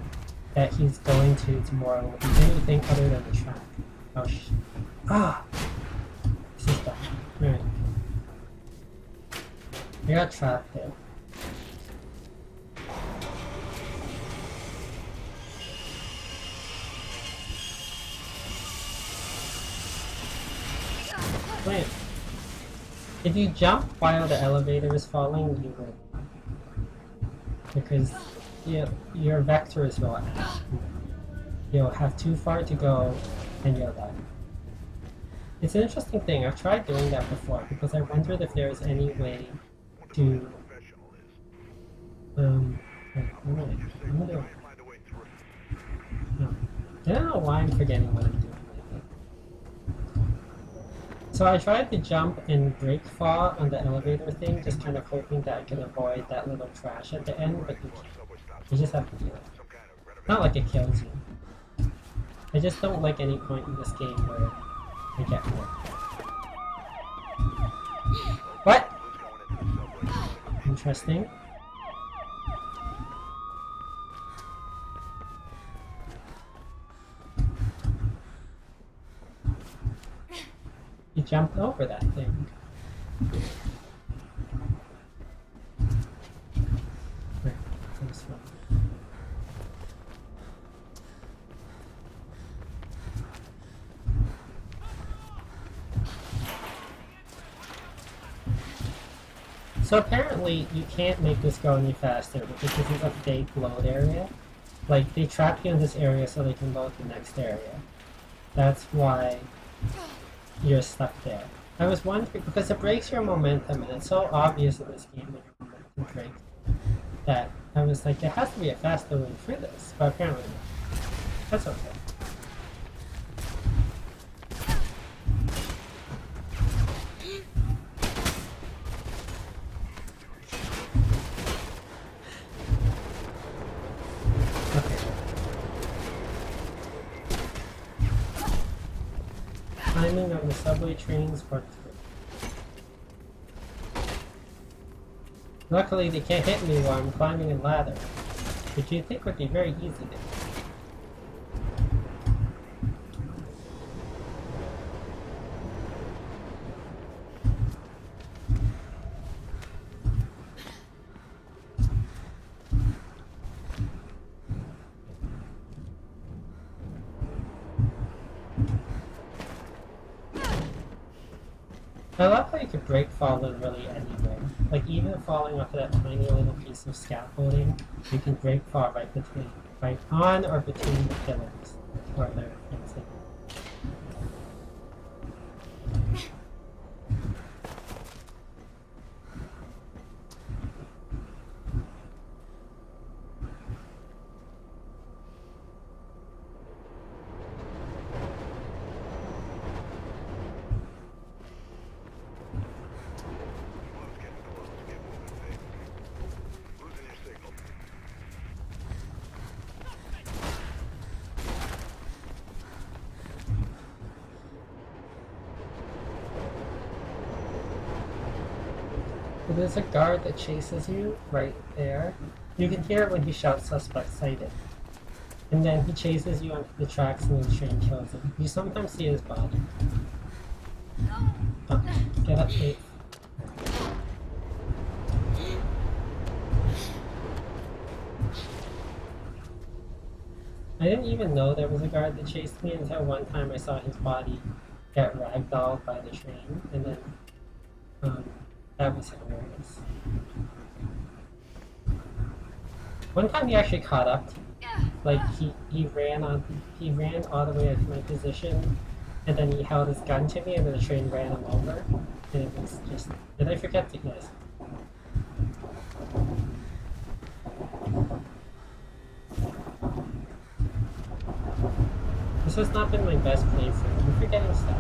that he's going to tomorrow will be anything other than the track? Oh, this is bad. Alright. I got trapped there. Wait. If you jump while the elevator is falling, you will. Because your vector is going out. You'll have too far to go and you'll die. It's an interesting thing. I've tried doing that before because I wondered if there was any way to I'm gonna do it. No. I don't know why I'm forgetting what I'm doing. So I tried to jump and break fall on the elevator thing, just kind of hoping that I could avoid that little crash at the end, but you can't. You just have to do it. Not like it kills you. I just don't like any point in this game where I get hurt. What? Interesting. You jumped over that thing. Right, this one. So apparently you can't make this go any faster because this is a fake load area. Like, they trap you in this area so they can load the next area. That's why you're stuck there. I was wondering, because it breaks your momentum, and it's so obvious in this game that your momentum breaks, that I was like, there has to be a faster way through this, but apparently not. That's okay. Climbing on the subway trains part 3. Luckily they can't hit me while I'm climbing a ladder, which you'd think would be very easy to do. I love how you could break fall literally anywhere. Like, even falling off of that tiny little piece of scaffolding, you can break fall right on or between the pillars. Or the fencing. There's a guard that chases you right there. You can hear it when he shouts "suspect sighted." And then he chases you onto the tracks and the train kills him. You sometimes see his body. Oh, get up, Kate. I didn't even know there was a guard that chased me until one time I saw his body get ragdolled by the train, and then that was hilarious. One time he actually caught up to me. Like he ran all the way to my position, and then he held his gun to me, and then the train ran him over. And it was just, did I forget to yes. This has not been my best playthrough. I'm forgetting stuff.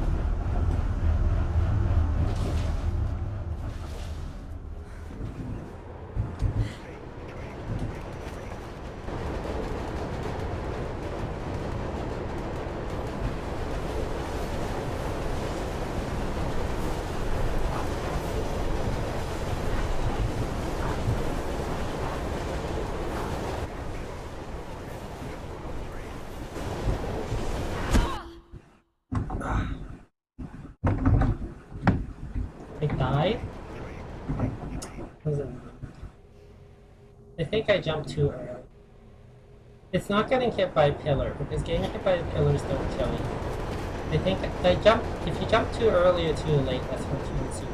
died? Doesn't matter. I think I jumped too early. It's not getting hit by a pillar, because getting hit by pillars don't kill you. I think if you jump too early or too late, that's what kills you.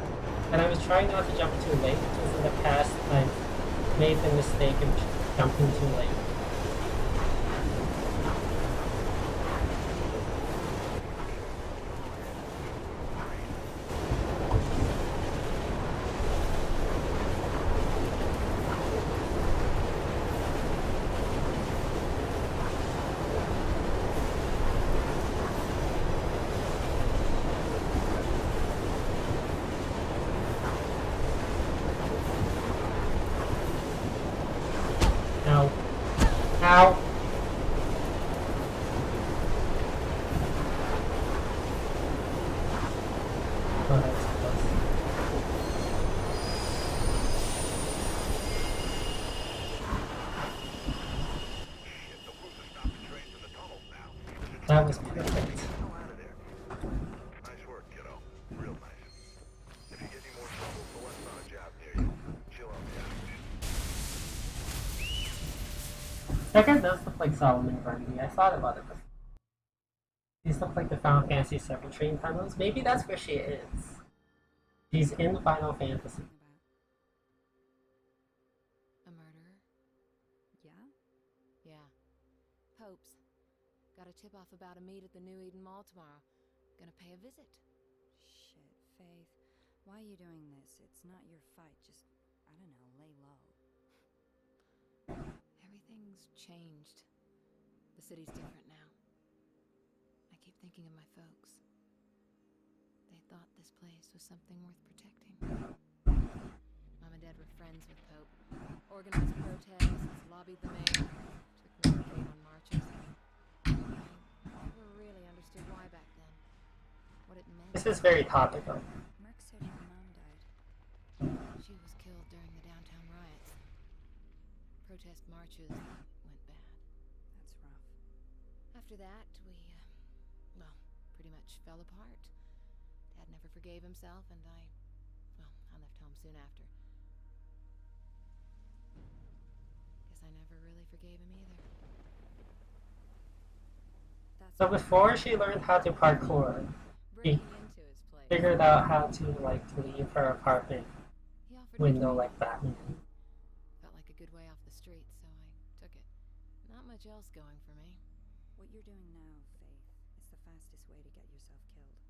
And I was trying not to jump too late, because in the past I've made the mistake of jumping too late. Ow. Ow. Oh, that's close. Shit, the Blues are stopping trains in the tunnels now. That was perfect. Get the hell out of there. Nice work, kiddo. Real nice. If you get any more trouble, the West on a job near you. Chill out the action. Second does look like Solomon Grundy. I thought about it before. These look like the Final Fantasy VII train tunnels. Maybe that's where she is. She's in Final Fantasy. A murderer? Yeah? Yeah. Popes. Got a tip-off about a meet at the New Eden Mall tomorrow. Gonna pay a visit. Shit, Faith. Why are you doing this? It's not your fight. Just, I don't know, lay low. Everything's changed. The city's different now. I keep thinking of my folks. They thought this place was something worth protecting. Mom and Dad were friends with Pope. Organized protests, lobbied the mayor, took Kate on marches. I never really understood why back then. What it meant. This is very topical. Mark said your mom died. She was killed during the downtown riots. Protest marches went bad. That's rough. After that, we, well, pretty much fell apart. Dad never forgave himself, and I left home soon after. Guess I never really forgave him either. That's So before she learned how to parkour, Breaking into his place. figured out how to like leave her apartment He offered window me like Batman. Felt like a good way off the street, so I took it. Not much else going for me. what you're doing now, Faith. It's the fastest way to get yourself killed.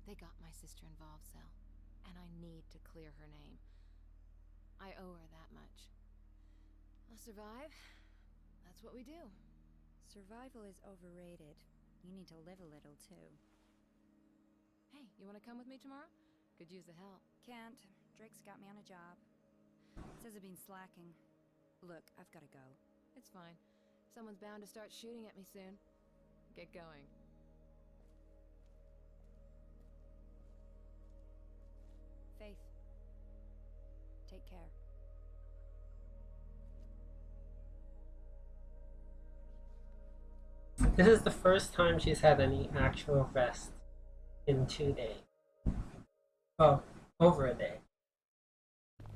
They got my sister involved, Sel, and I need to clear her name. I owe her that much. I'll survive. That's what we do. Survival is overrated. You need to live a little, too. Hey, you want to come with me tomorrow? Could use the help. Can't. Drake's got me on a job. Says I've been slacking. Look, I've got to go. It's fine. Someone's bound to start shooting at me soon. Get going. Faith. Take care. This is the first time she's had any actual rest in 2 days. Oh, over a day.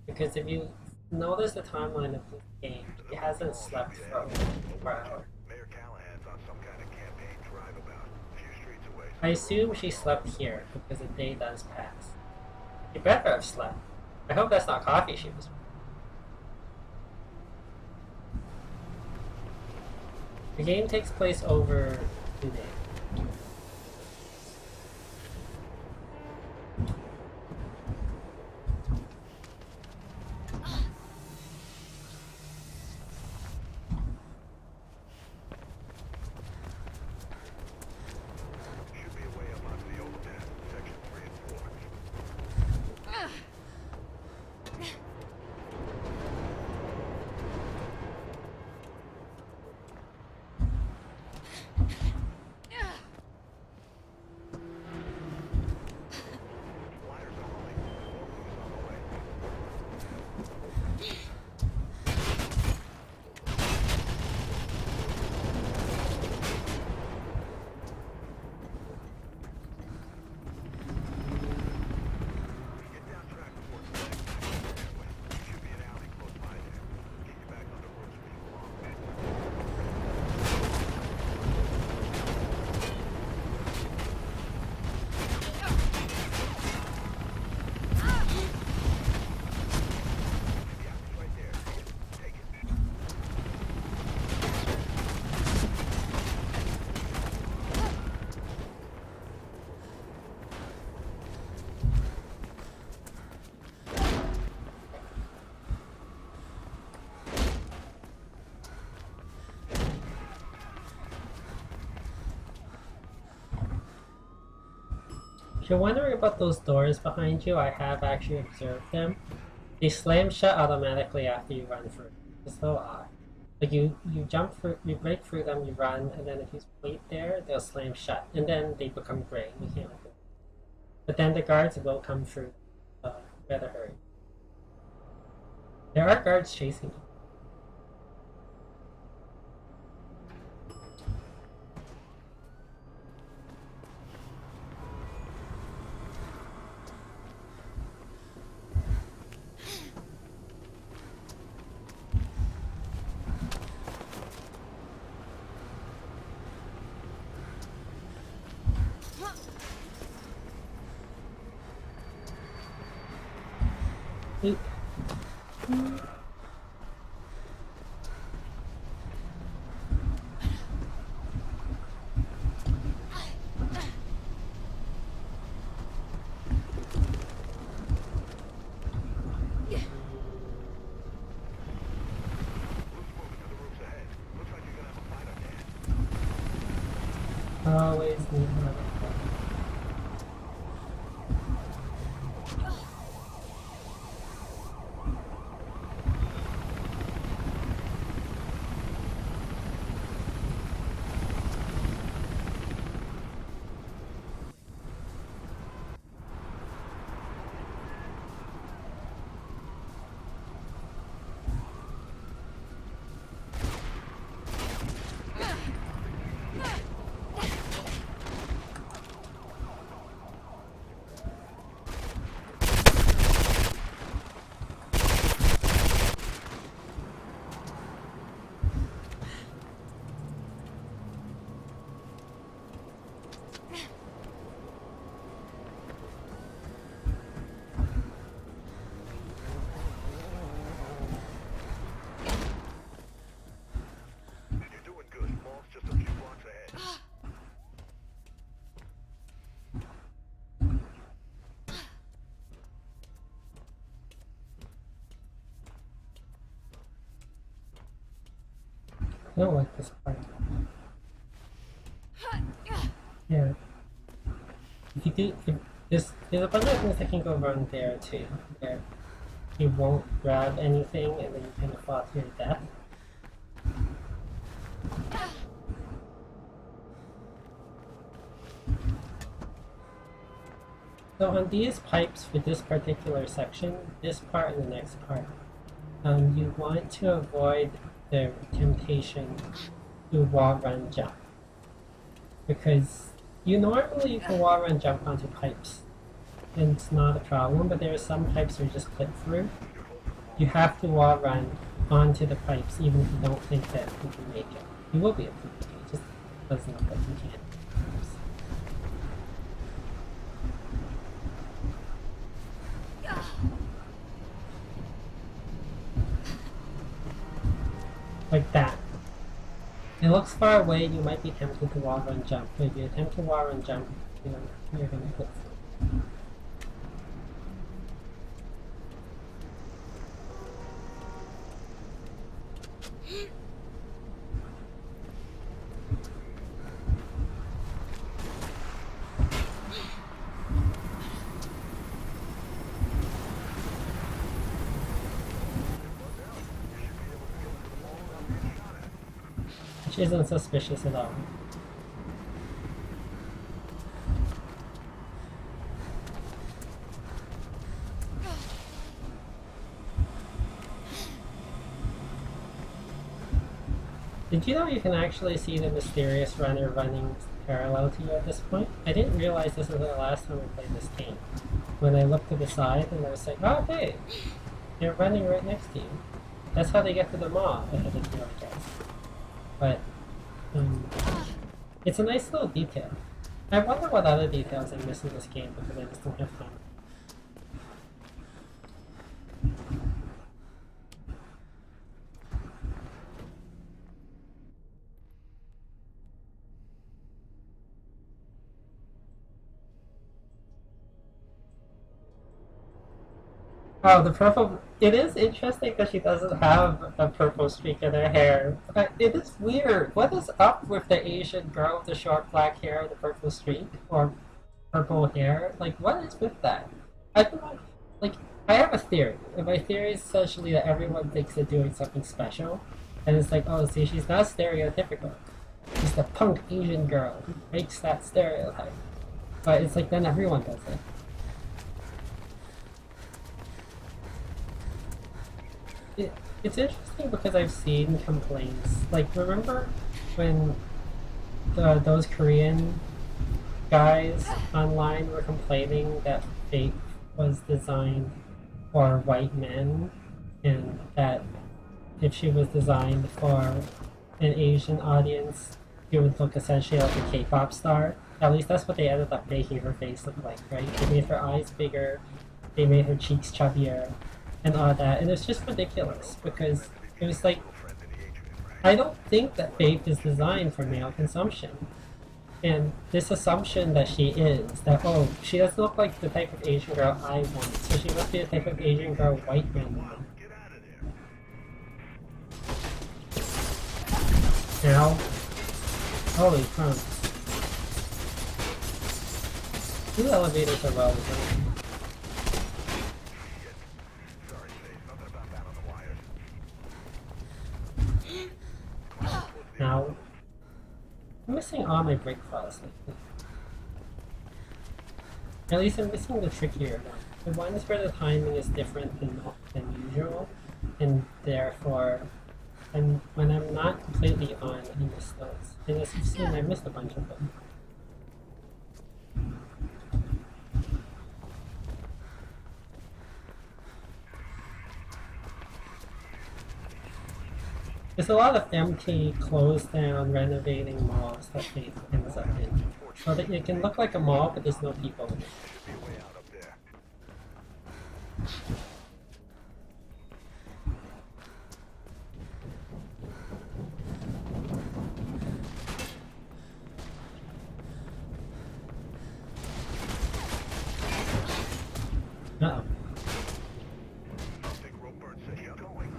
Because if you notice the timeline of this game, she hasn't slept for over 4 hours. Mayor Callahan's on some kind of campaign drive about a few streets away. I assume she slept here because a day does pass. She better have slept. I hope that's not coffee she was. The game takes place over 2 days. Should be a way up onto the overpass, section 3 and 4. If you're wondering about those doors behind you, I have actually observed them. They slam shut automatically after you run through. It's so odd. Like you jump through, you break through them, you run, and then if you wait there, they'll slam shut, and then they become gray. You can't open them. But then the guards will come through. You better hurry. There are guards chasing you. Always need another one. I don't like this part. Yeah. If you do, there's a bunch of things that can go wrong there too. There, you won't grab anything and then you kind of fall to your death. So on these pipes for this particular section, this part and the next part, you want to avoid the temptation to wall run jump. Because you can wall run jump onto pipes and it's not a problem, but there are some pipes where you just clip through. You have to wall run onto the pipes even if you don't think that you can make it. You will be able to make it, it just doesn't look like you can. Like that. It looks far away, you might be tempted to wall run jump, but if you attempt to wall run jump, you're gonna clip through. Which isn't suspicious at all. Did you know you can actually see the mysterious runner running parallel to you at this point? I didn't realize this was the last time I played this game. When I looked to the side and I was like, oh hey, they're running right next to you. That's how they get to the mall, I didn't realize. But it's a nice little detail. I wonder what other details I miss in this game because I just don't have time. Oh, the purple. It is interesting that she doesn't have a purple streak in her hair. But it is weird. What is up with the Asian girl with the short black hair and the purple streak? Or purple hair. Like, what is with that? I don't know. Like, I have a theory. And my theory is essentially that everyone thinks they're doing something special. And it's like, oh, see, she's not stereotypical. She's the punk Asian girl who breaks that stereotype. But it's like, then everyone does it's interesting because I've seen complaints. Like, remember when those Korean guys online were complaining that Faith was designed for white men, and that if she was designed for an Asian audience, she would look essentially like a K-pop star. At least that's what they ended up making her face look like, right? They made her eyes bigger, they made her cheeks chubbier, and all that. And it's just ridiculous because it was like, I don't think that Faith is designed for male consumption. And this assumption that she is, that, oh, she doesn't look like the type of Asian girl I want, so she must be the type of Asian girl white men want. Now, holy crumbs. These elevators are well designed. Sorry, Faith. Nothing about that on the wires. Now, I'm missing all my break files lately. At least I'm missing the trickier one. The ones where the timing is different than usual, and therefore, when I'm not completely on, I miss those. And as you've seen, I missed a bunch of them. There's a lot of empty, closed down, renovating malls that Faith ends up in. So that it can look like a mall, but there's no people in it. Should be way out up there. Uh-oh. Think Ropeburn said you're going.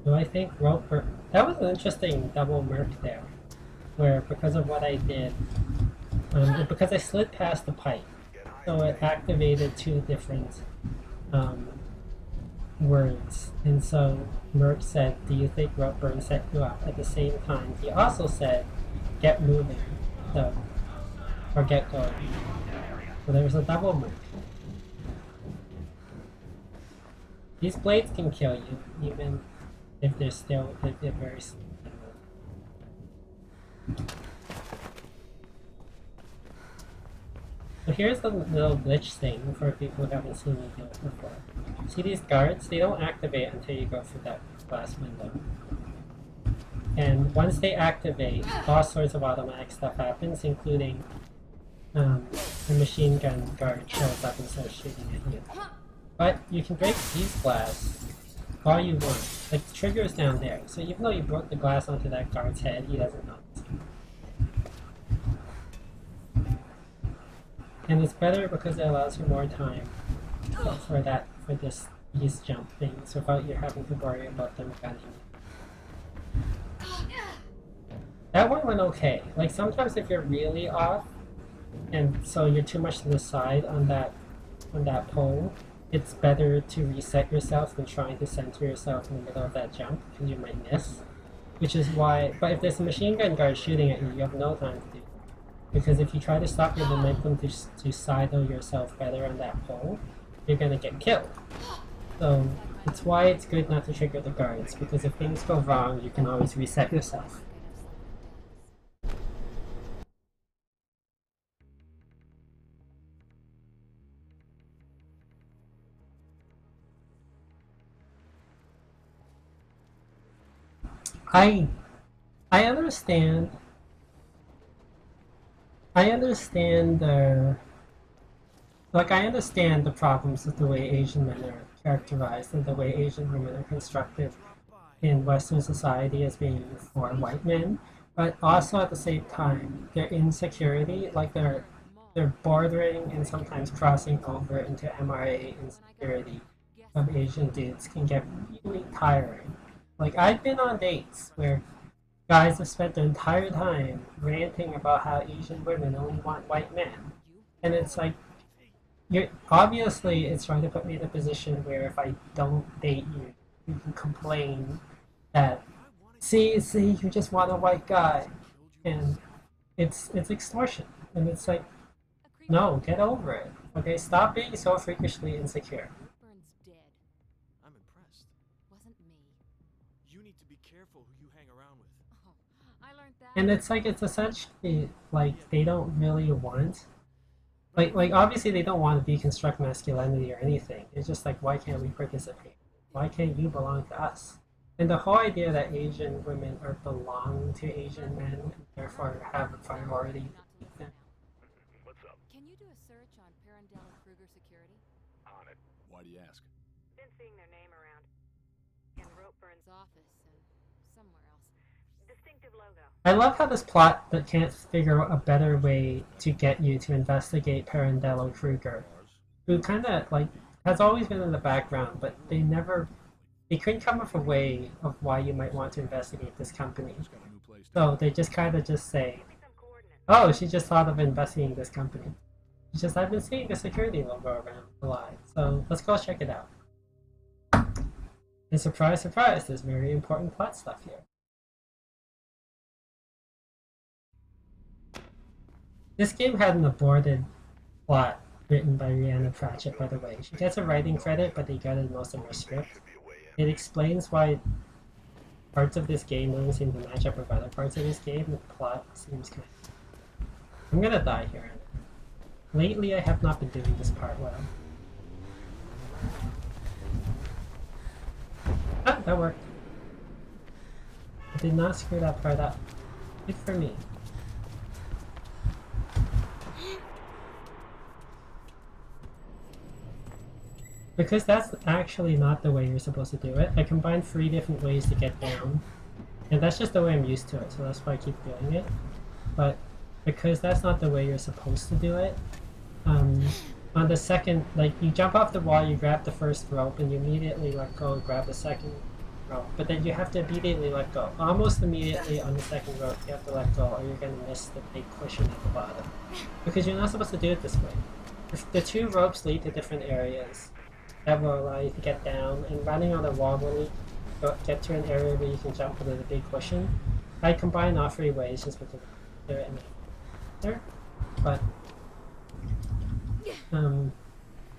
Do I think Roper... That was an interesting double merc there. Where, because of what I did, because I slid past the pipe, so it activated two different words. And so Merc said, do you think Roper set you up? At the same time, he also said, get moving, so, or get going. So there was a double merc. These blades can kill you, even if they're still, if they're very slow. So here's the little glitch thing for people who haven't seen me do it before. See these guards? They don't activate until you go through that glass window. And once they activate, all sorts of automatic stuff happens, including a machine gun guard shows up and starts shooting at you. But you can break these glass all you want. Like, the trigger is down there, so even though you broke the glass onto that guard's head, he doesn't know. And it's better because it allows you more time for these jump things without you having to worry about them gunning you. That one went okay. Like, sometimes if you're really off, and so you're too much to the side on that pole, it's better to reset yourself than trying to center yourself in the middle of that jump, because you might miss. Which is why, but if there's a machine gun guard shooting at you, you have no time to do it. Because if you try to stop your momentum to sidle yourself better on that pole, you're gonna get killed. So it's why it's good not to trigger the guards, because if things go wrong, you can always reset yourself. I understand. I understand the problems with the way Asian men are characterized and the way Asian women are constructed in Western society as being for white men, but also at the same time, their insecurity, like they're bordering and sometimes crossing over into MRA insecurity of Asian dudes can get really tiring. Like, I've been on dates where guys have spent their entire time ranting about how Asian women only want white men. And it's like, you're obviously it's trying to put me in a position where if I don't date you, you can complain that see, you just want a white guy, and it's extortion, and it's like, no, get over it. Okay, stop being so freakishly insecure. Burn's dead. I'm impressed. Wasn't me. You need to be careful who you hang around with. Oh, I learned that. And it's like it's essentially like they don't really want like obviously they don't want to deconstruct masculinity or anything. It's just like, why can't we participate? Why can't you belong to us? And the whole idea that Asian women are belong to Asian men and therefore have a priority. What's up? Can you do a search on Parandella Kruger security? On it. Why do you ask? Been seeing their name around. In Ropeburn His office and somewhere else. distinctive logo. I love how this plot that can't figure out a better way to get you to investigate Pirandello Kruger, who kind of like has always been in the background, but they couldn't come up with a way of why you might want to investigate this company. Just got a new place. So they just kind of just say, Some coordinates. oh, she just thought of investigating this company. It's just, I've been seeing the security logo around a lot, so let's go check it out. And surprise, surprise, there's very important plot stuff here. This game had an aborted plot written by Rhianna Pratchett, by the way. She gets a writing credit, but they gutted most of her script. Should be a way in. It explains why parts of this game don't seem to match up with other parts of this game. The plot seems kind of... I'm gonna die here. Lately, I have not been doing this part well. Ah, that worked. I did not screw that part up. Good for me. Because that's actually not the way you're supposed to do it, I combined 3 different ways to get down. And that's just the way I'm used to it, so that's why I keep doing it. But because that's not the way you're supposed to do it, on the second, like, you jump off the wall, you grab the first rope, and you immediately let go, grab the second rope. But then you have to immediately let go. Almost immediately on the second rope, you have to let go, or you're going to miss the big cushion at the bottom. Because you're not supposed to do it this way. The 2 ropes lead to different areas that will allow you to get down, and running on the wall will get to an area where you can jump over the big cushion. I combine all 3 ways just because they're in there.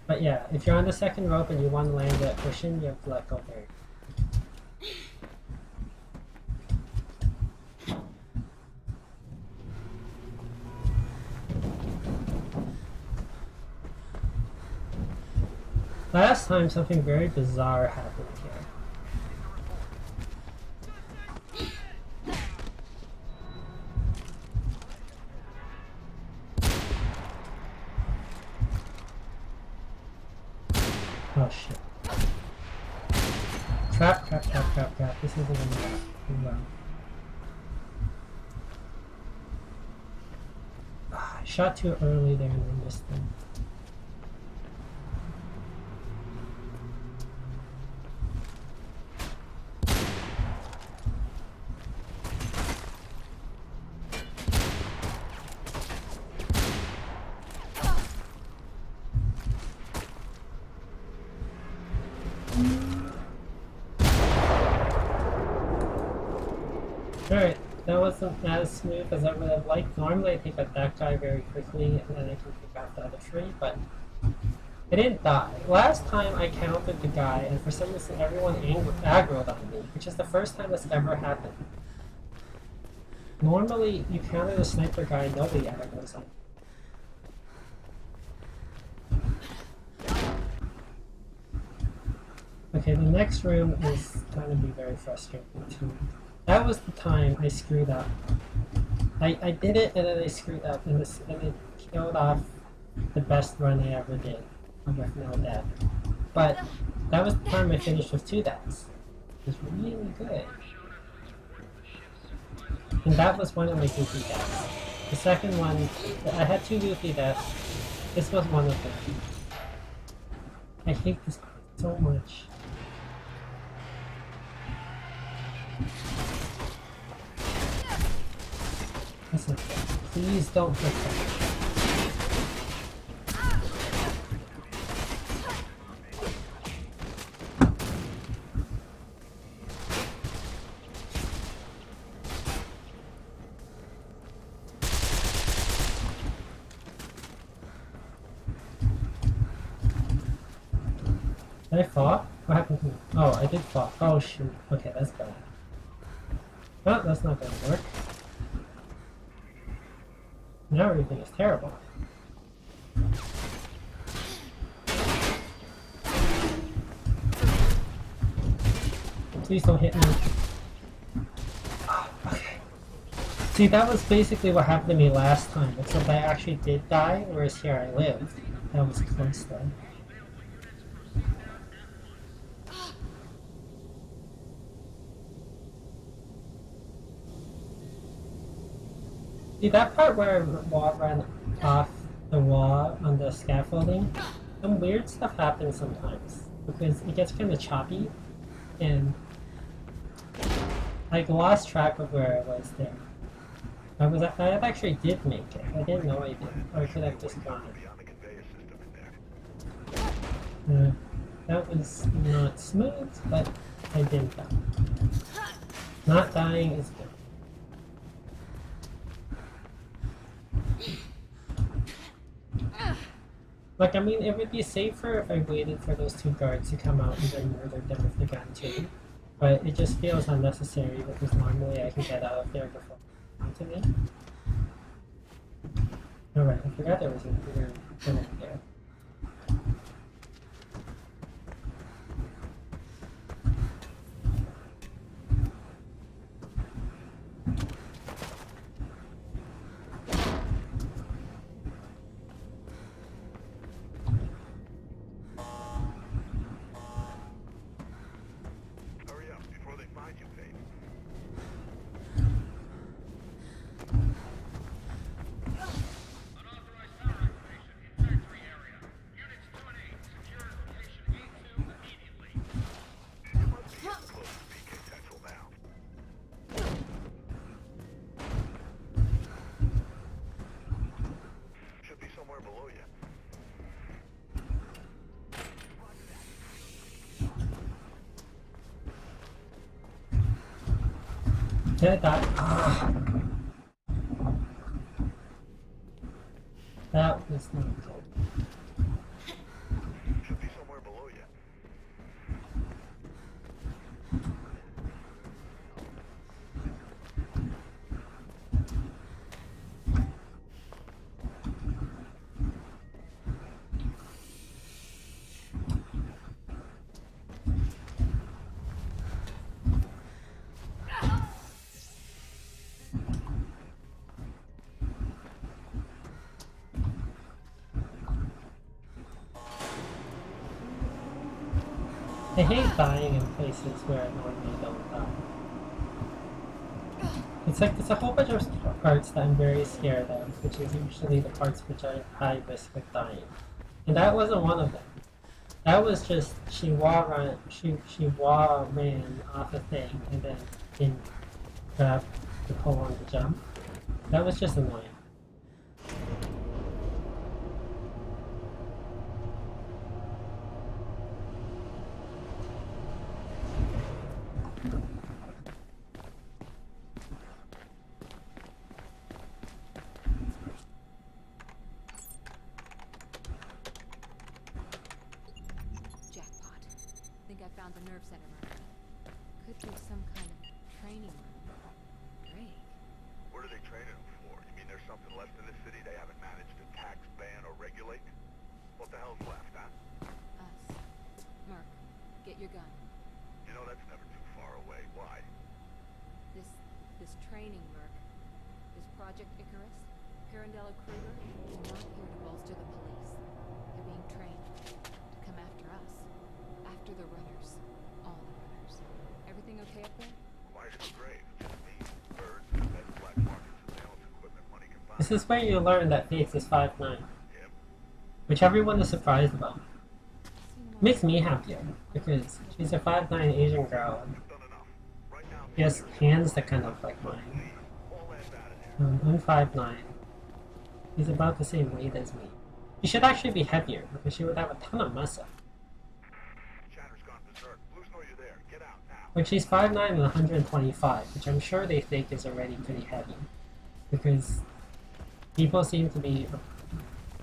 But yeah, if you're on the second rope and you want to land that cushion, you have to let go there. Last time, something very bizarre happened here. Oh shit. Crap. This isn't gonna go well. I shot too early there and I missed them. Alright, that wasn't as smooth as I would have liked. Normally I take out that guy very quickly and then I can pick out the other 3, but I didn't die. Last time I countered the guy and for some reason everyone aggroed on me, which is the first time that's ever happened. Normally you counter the sniper guy and nobody aggroes on me. Okay, the next room is going to be very frustrating too. That was the time I screwed up. I did it and then I screwed up and it killed off the best run I ever did with no death. But that was the time I finished with 2 deaths. It was really good. And that was one of my goofy deaths. The second one, I had 2 goofy deaths. This was one of them. I hate this part so much. That's not fair. Please don't hit that. Did I fall? What happened to me? Oh, I did fall. Oh shoot. Okay, that's bad. Oh, that's not gonna work. Now everything is terrible. Please don't hit me. Oh, okay. See, that was basically what happened to me last time, except I actually did die, whereas here I lived. That was close though. See, that part where I ran off the wall on the scaffolding, some weird stuff happens sometimes, because it gets kind of choppy, and I lost track of where I was there. I actually did make it. I didn't know I did. Or I could have just gone. Beyond the conveyor system in there. That was not smooth, but I didn't die. Not dying is good. Like, I mean, it would be safer if I waited for those two guards to come out and then murdered them with the gun too. But it just feels unnecessary because normally I can get out of there before to me. Alright, I forgot there was a weird thing there. Hurry up before they find you, Faith. Unauthorized power activation in factory area. Units 2 and 8, secure location A2 immediately. You must be getting close to PK Central now. Should be somewhere below you. Did I die? Ah. That was not good. Should be somewhere below you. I hate dying in places where I normally don't die. It's like there's a whole bunch of parts that I'm very scared of, which is usually the parts which are high risk of dying. And that wasn't one of them. That was just she ran off a thing and then didn't grab the pull on the jump. That was just annoying. Jackpot. Think I found the nerve center marker. Could be some kind of training room. Great. What are they training them for? You mean there's something left in this city they haven't managed to tax, ban, or regulate? What the hell's left, huh? Us. Merc, get your gun. You know that's never too far away. Why? This training, Merc. This Project Icarus, Pirandello Kruger, they're not here to bolster the police. They're being trained to come after us. After the runners. All the runners. Everything okay up there? Quiet as a grave. Just me, birds, and the best black markets and sales equipment money can buy. This is where you learn that Faith is 5'9", Yep. which everyone is surprised about. Makes me happier, because she's a 5'9" Asian girl. Done enough. Right now, She has hands that kind of like mine. all that out of there. I'm 5'9". He's about the same weight as me. He should actually be heavier because she would have a ton of muscle. Shatter's gone berserk. Blues know you're there. Get out now. But she's 5'9" and 125, which I'm sure they think is already pretty heavy. Because people seem to be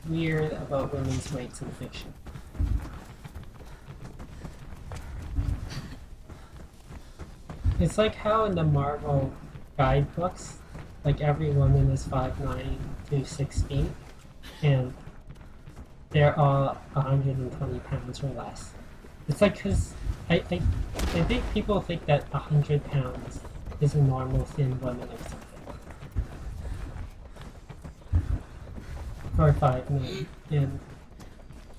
weird about women's weights in fiction. It's like how in the Marvel guidebooks, like every woman is 5'9" to 6 feet, and they're all 120 pounds or less. It's like because I think people think that 100 pounds is a normal thin woman or something. For 5'9", and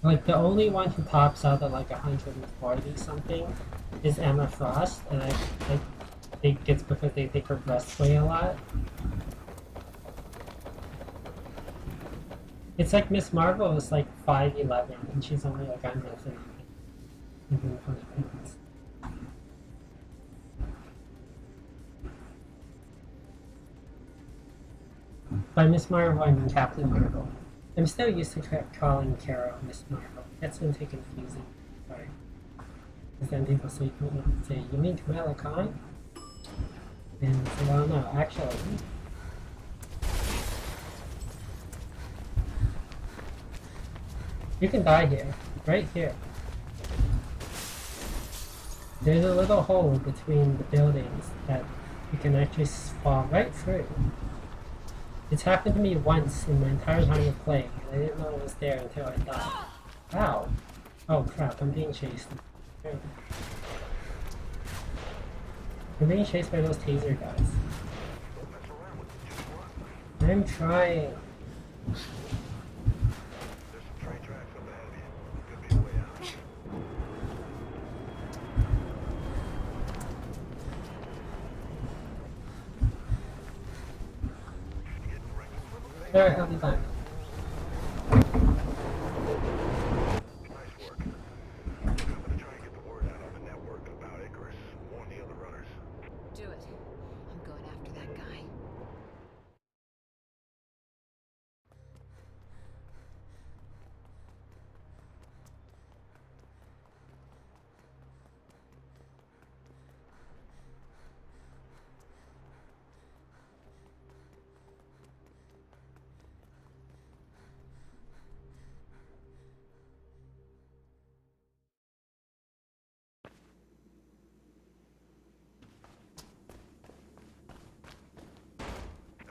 like the only one who tops out at like 140 something is Emma Frost, and I think it's because they think her breasts weigh a lot. It's like Miss Marvel is like 5'11", and she's only like 120 pounds. By Miss Marvel, I mean Captain Marvel. I'm still used to calling Carol Miss Marvel. That's been too confusing. Sorry. Because then people say, you mean Kamala Khan? And I say, well, no, actually. You can die here. Right here. There's a little hole between the buildings that you can actually fall right through. It's happened to me once in my entire time of playing, and I didn't know it was there until I died. Ow! Oh crap, I'm being chased. I'm being chased by those taser guys. Don't mess around with it. Just run. I'm trying. There's some train tracks up ahead of you. Could be a way out. Getting reckless with the thing. Alright, I'll be fine. Nice work. Look, I'm gonna try and get the word out on the network about Icarus. Warn the other runners. Do it. I'm going after that guy.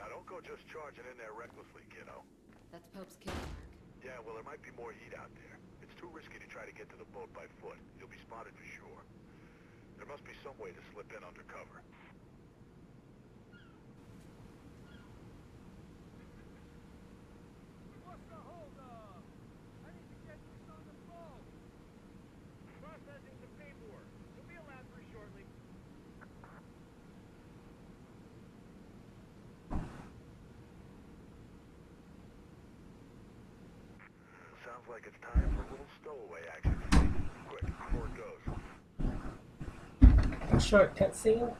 Now don't go just charging in there recklessly, kiddo. That's Pope's kill mark. Yeah, well, there might be more heat out there. It's too risky to try to get to the boat by foot. You'll be spotted for sure. There must be some way to slip in undercover. What's the holdup? I need to get this on the phone. Processing the paperwork. You'll be allowed through shortly. Sounds like it's time for a little stowaway action. Quick, before it goes. A short cutscene.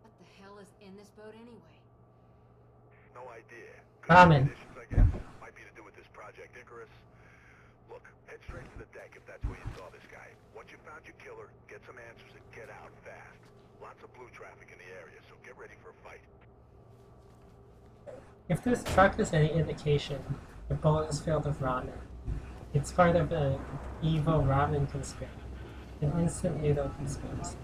What the hell is in this boat anyway? No idea. Ramen. Conditions, I guess. Might be to do with this Project Icarus. Look, head straight to the deck if that's where you saw this guy. Once you found your killer, get some answers and get out fast. Lots of blue traffic in the area, so get ready for a fight. If this truck is any indication, the boat is filled with ramen. It's part of an evil ramen conspiracy. An instant noodle conspiracy.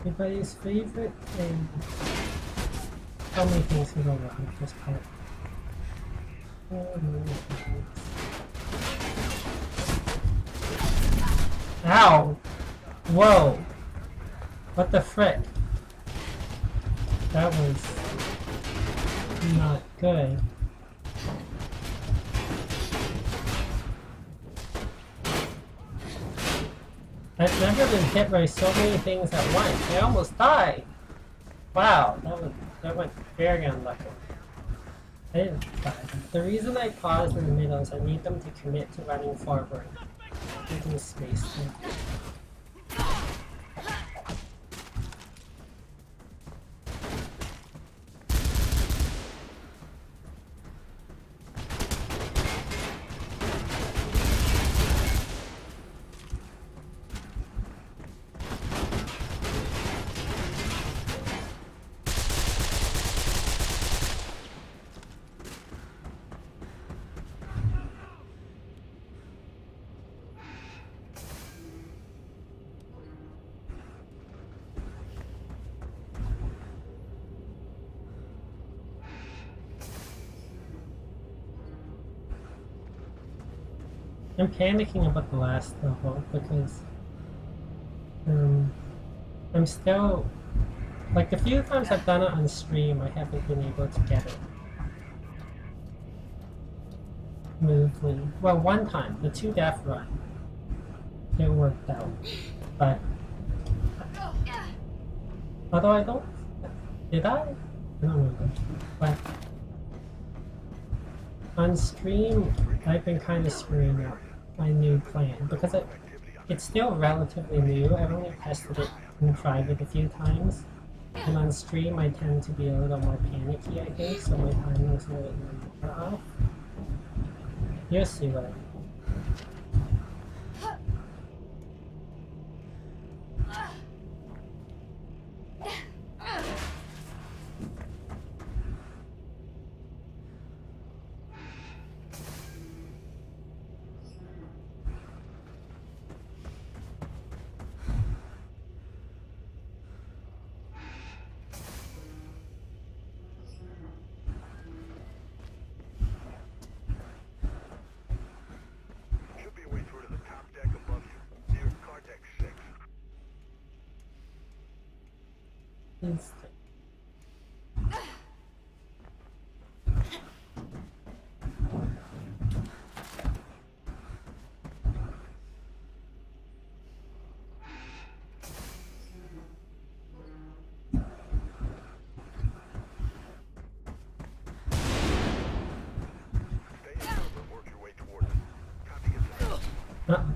Everybody's favorite thing. How many things can go wrong with this part? So many things. Ow! Whoa! What the frick? That was not good. I've never been hit by so many things at once. I almost died. Wow, that went very unlucky. I didn't die. The reason I paused in the middle is I need them to commit to running forward. Give me space there. I'm panicking about the last level because I'm still, like, the few times I've done it on stream, I haven't been able to get it smoothly. Well, one time, the 2-death run, it worked out, but although I don't, did I? I don't remember, but on stream, I've been kind of screwing up my new plan because it's still relatively new. I've only tested it in private a few times, and on stream I tend to be a little more panicky, I think, so my timing is a little more off. You'll see what I mean. Should be a way through to the top deck above you, near car deck 6. Please. Stay in cover and work your way toward them. Time to get to them. Uh-oh.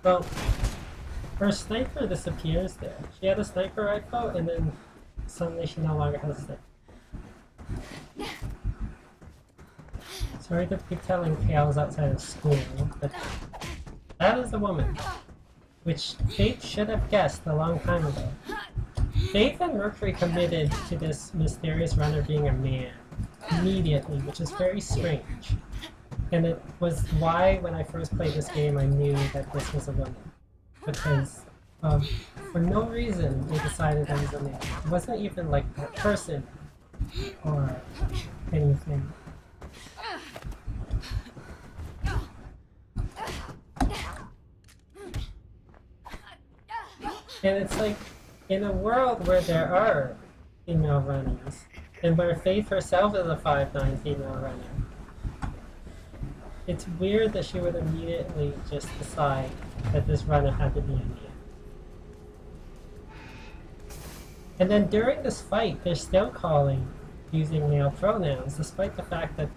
Well, her sniper disappears there. She had a sniper rifle, and then suddenly she no longer has a sniper. Sorry to be telling tales outside of school, but that is a woman. Which Faith should have guessed a long time ago. Faith and Mercury committed to this mysterious runner being a man immediately, which is very strange. And it was why, when I first played this game, I knew that this was a woman. Because, for no reason, they decided I was a man. It wasn't even like a person or anything. And it's like, in a world where there are female runners, and where Faith herself is a 5'9" female runner, it's weird that she would immediately just decide that this runner had to be a man. And then during this fight, they're still calling using male pronouns, despite the fact that,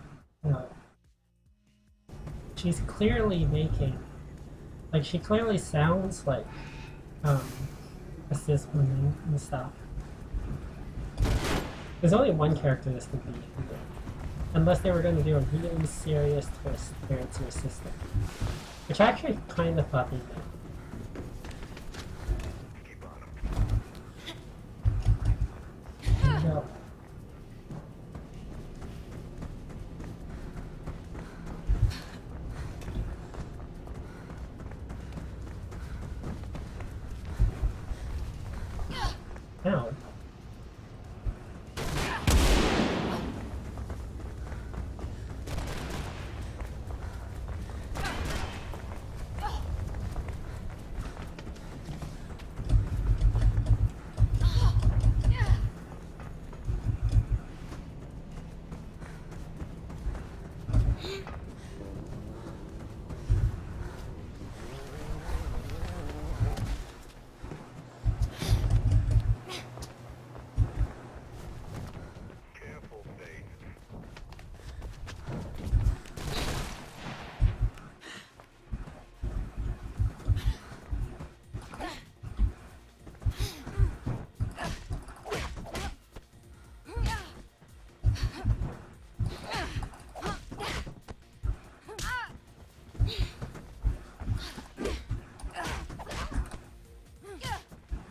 you know, she's clearly making, like, she clearly sounds like a cis woman and stuff. There's only one character this could be, unless they were going to do a really serious twist where it's her sister, which I actually kind of thought they did. Keep on him. There you go. Ow. Careful, Faith.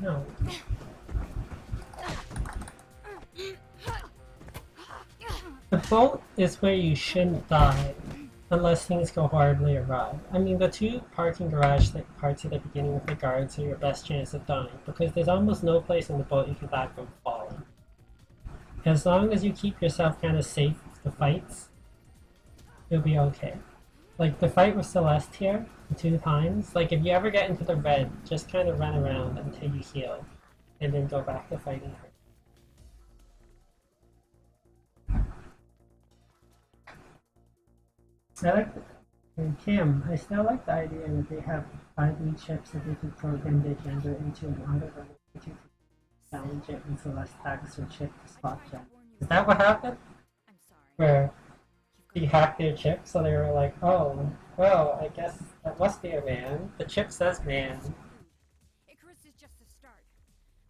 No. The boat is where you shouldn't die unless things go horribly awry. I mean, the two parking garage parts at the beginning with the guards are your best chance of dying, because there's almost no place in the boat you can die from falling. As long as you keep yourself kind of safe with the fights, you'll be okay. Like the fight with Celeste here, 2 times, like if you ever get into the red, just kind of run around until you heal, and then go back to fighting her. I like Kim, I still like the idea that they have 5 chips that they could program their gender into an auto to challenge it when Celeste tags her chip to spot gender. Is that what happened? I'm sorry. Where he hacked their chip, so they were like, oh, well, I guess that must be a man. The chip says man. Icarus is just the start.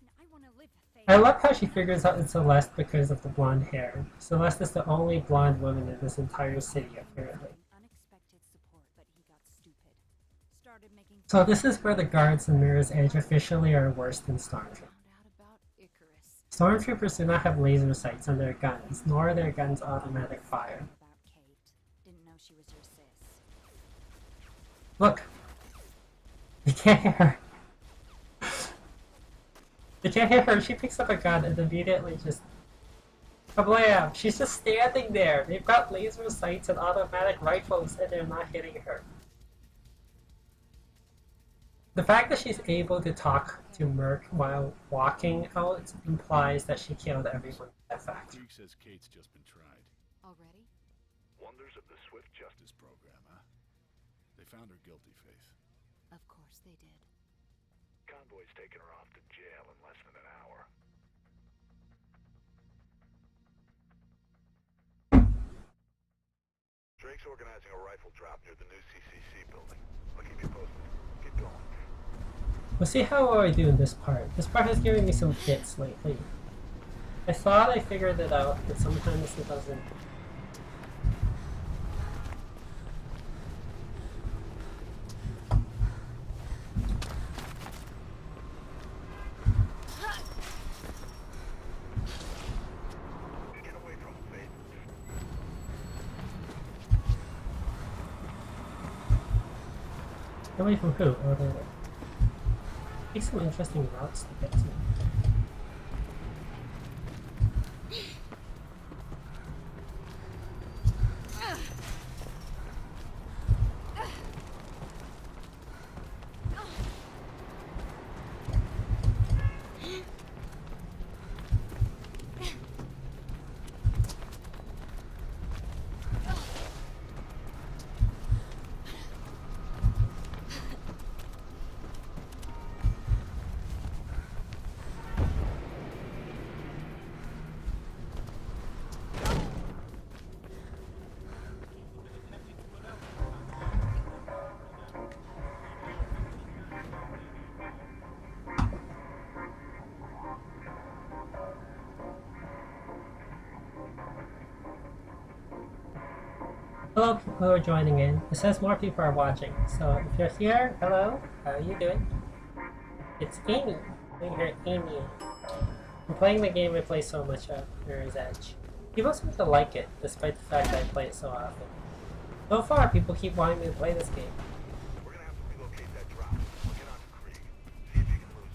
And I want to live Faith. I love how she figures out it's Celeste because of the blonde hair. Celeste is the only blonde woman in this entire city, apparently. Unexpected support, but he got stupid. Started making So this is where the guards in Mirror's Edge officially are worse than Stormtroopers. Found out about Icarus. Stormtroopers do not have laser sights on their guns, nor are their guns automatic fire. about Kate. Didn't know she was your sis. Look! You can't hear her. You can't hear her. She picks up a gun and immediately just... Kablam! She's just standing there. They've got laser sights and automatic rifles and they're not hitting her. The fact that she's able to talk to Merc while walking out implies that she killed everyone in that factory. Greek says Kate's just been tried. Already? Wonders of the Swift Justice. This program, huh? They found her guilty, Faith. Of course they did. Convoy's taking her off to jail in less than an hour. Drake's organizing a rifle drop near the new CCC building. I'll keep you posted. Keep going. We'll see how well I do in this part. This part has given me some fits lately. I thought I figured it out, but sometimes it doesn't. Get away from him, Faith. Away from who? Oh, there. Take some interesting routes to get to. hello people who are joining in. It says more people are watching. So if you're here, hello, how are you doing? It's Amy. I'm here, Amy. I'm playing the game I play so much of, Mirror's Edge. People seem to like it, despite the fact that I play it so often. So far, people keep wanting me to play this game. We're gonna have to relocate that drop. We'll get on to Krieg. See if you can lose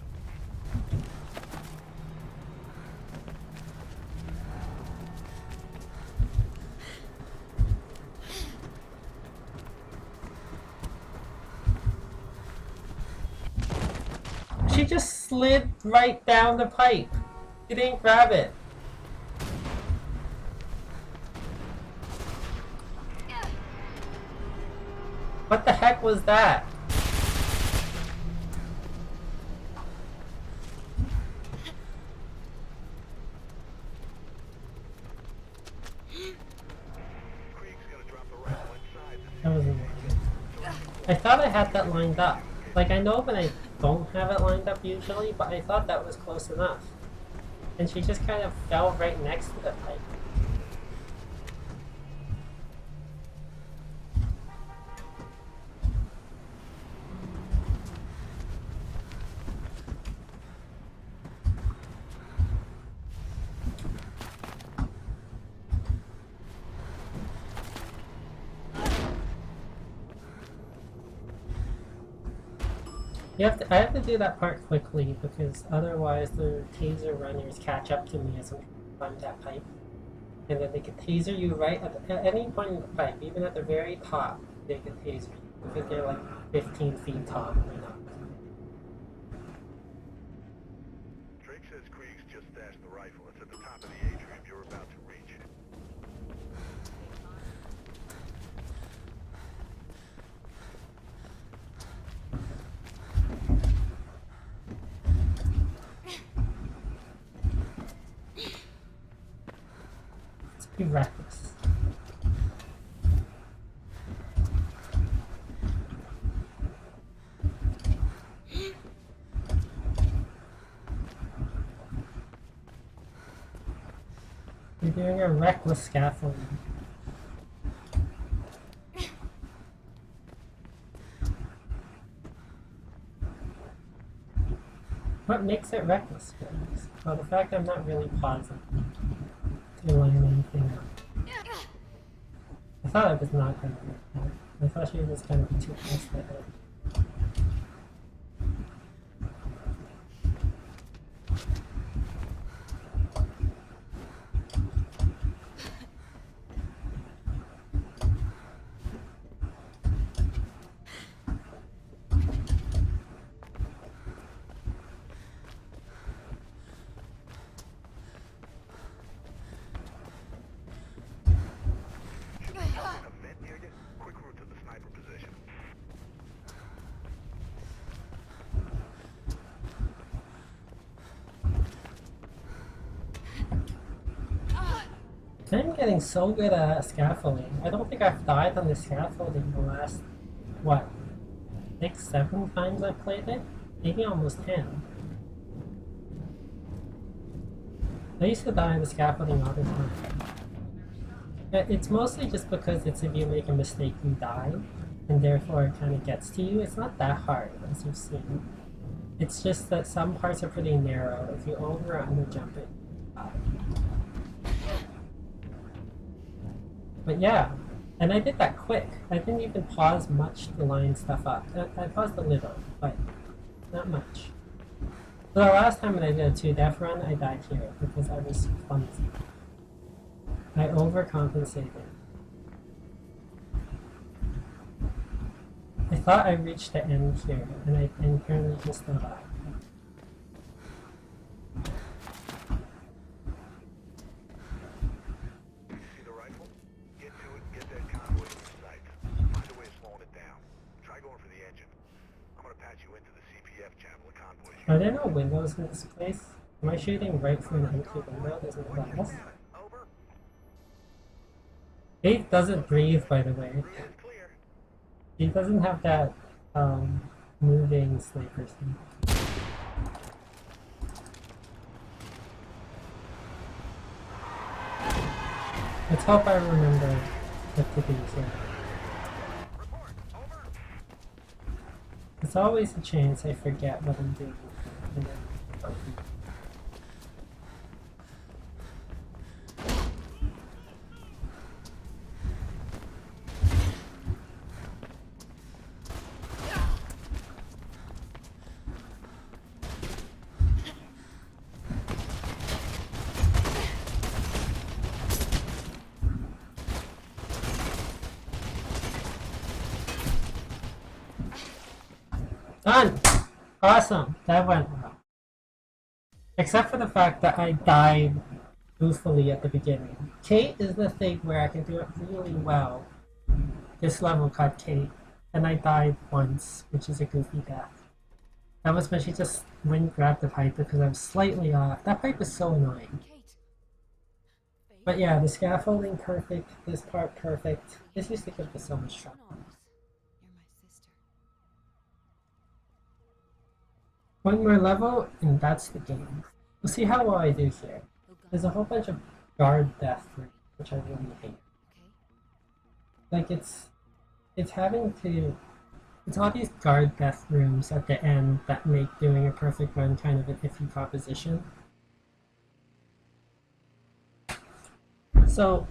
him. She just slid right down the pipe. She didn't grab it. What the heck was that? Krieg's gonna drop the rifle inside. That was amazing. I thought I had that lined up. Like, I know when I don't have it lined up usually, but I thought that was close enough. And she just kind of fell right next to the pipe. I have to do that part quickly because otherwise the taser runners catch up to me as I'm trying to climb that pipe. And then they can taser you right at any point in the pipe, even at the very top, they can taser you because they're like 15 feet tall right now. Drake says Krieg's just stashed the rifle. It's at the top of the atrium you're about to reach. Let's be reckless. You're doing a reckless scaffolding. What makes it reckless, guys? Well, the fact I'm not really pausing to line anything up. I thought it was not going to work out. I thought she was going to be too close to it. A vent near you? Quick route to the sniper position. I'm getting so good at scaffolding. I don't think I've died on the scaffolding the last, what, 6, 7 times I've played it? Maybe almost 10. I used to die on the scaffolding all the time. It's mostly just because it's if you make a mistake you die, and therefore it kind of gets to you. It's not that hard, as you've seen. It's just that some parts are pretty narrow. If you over or under jump it, you die. But yeah, and I did that quick. I didn't even pause much to line stuff up. I paused a little, but not much. So the last time when I did a 2-death run, I died here because I was clumsy. I overcompensated. I thought I reached the end here, and apparently just still died. See the rifle? Get to it, get that convoy in sight. Find a way of slowing it down. Try going for the engine. I'm gonna patch you into the CPF channel of convoys. Are there no windows in this place? Am I shooting right through an empty window? There's no glass? Over. Faith doesn't breathe, by the way. Breathe is clear. He doesn't have that, moving sniper thing. Let's hope I remember what to do here. Report. Over. There's always a chance I forget what I'm doing. And then, done! Awesome! That went well. Except for the fact that I died goofily at the beginning. Kate is the thing where I can do it really well. This level called Kate. And I died once, which is a goofy death. That was when she just went and grabbed the pipe because I was slightly off. That pipe is so annoying. Kate. Faith? But yeah, the scaffolding perfect, this part perfect. This used to give me so much trouble. You're my sister. One more level, and that's the game. We'll see how well I do here. Oh, God. There's a whole bunch of guard death rooms, which I really hate. Okay. Like it's having to, it's all these guard death rooms at the end that make doing a perfect run kind of an iffy proposition. So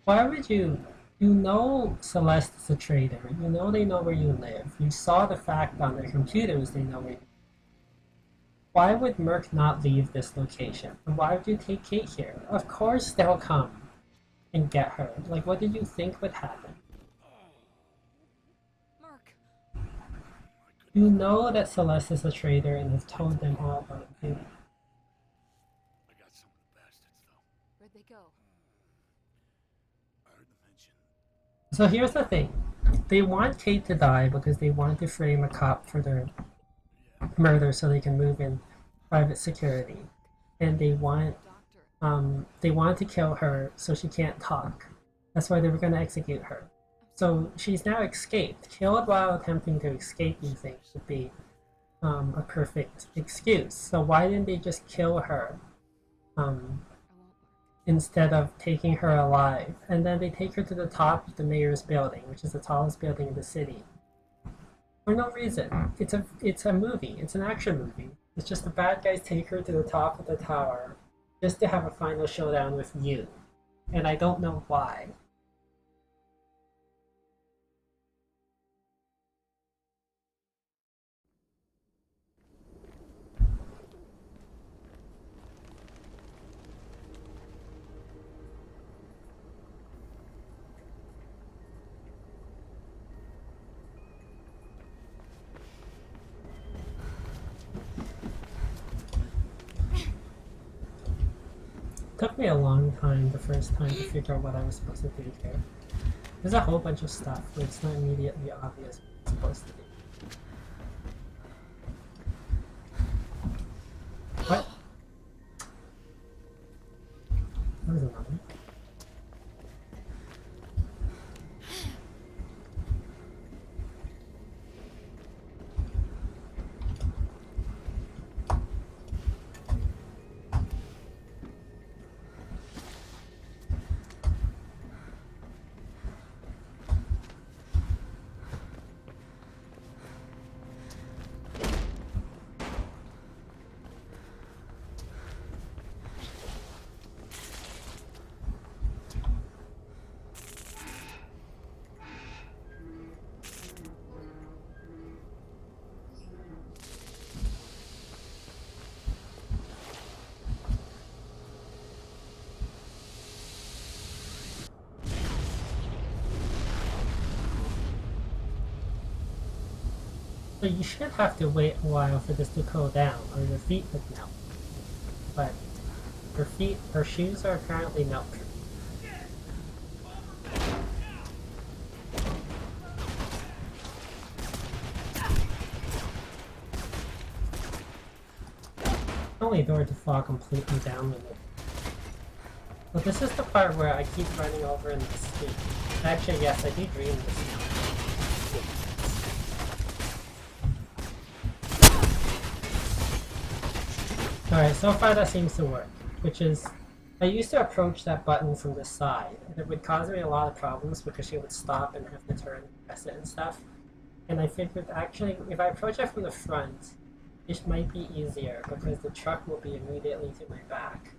why would you know Celeste is a traitor, you know they know where you live, you saw the fact on their computers they know where you live. Why would Merc not leave this location? And why would you take Kate here? Of course they'll come and get her. Like, what did you think would happen? Mark. You know that Celeste is a traitor and have told them all about it. I got some of the bastards, though. Where'd they go? I heard them mention. So here's the thing. They want Kate to die because they want to frame a cop for their murder so they can move in private security. And they want to kill her so she can't talk. That's why they were going to execute her. So she's now escaped. Killed while attempting to escape, you think, would be a perfect excuse. So why didn't they just kill her instead of taking her alive? And then they take her to the top of the mayor's building, which is the tallest building in the city. For no reason. It's a movie. It's an action movie. It's just the bad guys take her to the top of the tower just to have a final showdown with you. And I don't know why. Took me a long time the first time to figure out what I was supposed to do here. There's a whole bunch of stuff where it's not immediately obvious what it's supposed to do. What? That was annoying. So you should have to wait a while for this to cool down, or your feet would melt. But her shoes are apparently melt-proof. Only door to fall completely down with it. But this is the part where I keep running over in the street. Actually, yes, I do dream this now. Alright, so far that seems to work, which is I used to approach that button from the side, and it would cause me a lot of problems because she would stop and have to turn and press it and stuff. And I figured actually, if I approach it from the front, it might be easier because the truck will be immediately to my back.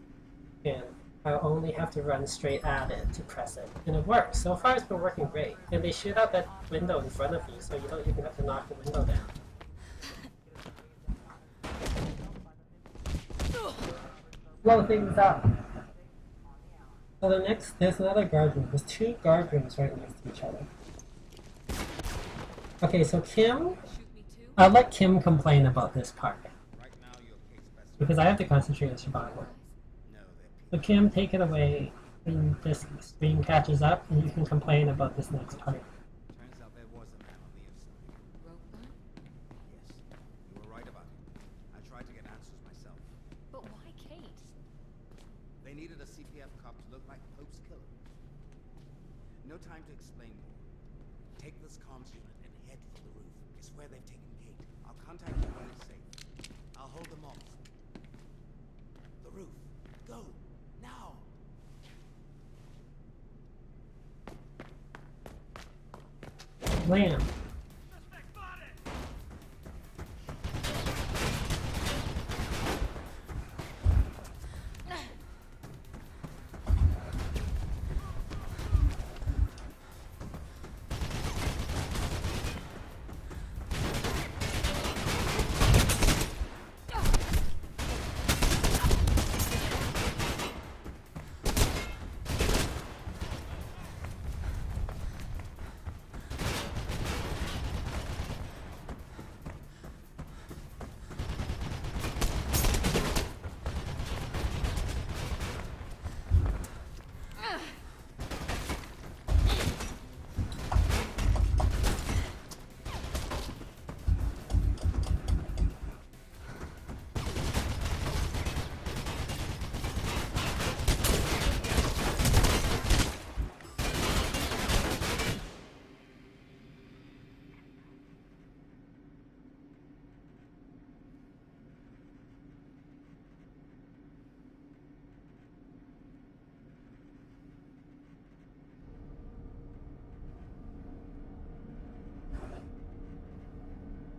And I'll only have to run straight at it to press it. And it works. So far it's been working great. And they shoot out that window in front of you, so you don't even have to knock the window down. Blow things up! So there's another guard room. There's 2 guard rooms right next to each other. Okay, so Kim, I'll let Kim complain about this part. Because I have to concentrate on survival. So Kim, take it away when this stream catches up, and you can complain about this next part. Turns out there was a man on the inside. Rope gun? Yes, you were right about it. I tried to get answers myself. But why Kate? They needed a CPF cop to look like Pope's killer. No time to explain more. Take this comms unit and head for the roof. It's where they've taken Kate. I'll contact you when it's safe. I'll hold them off. The roof. Go! Now! Lamb. Suspect spotted!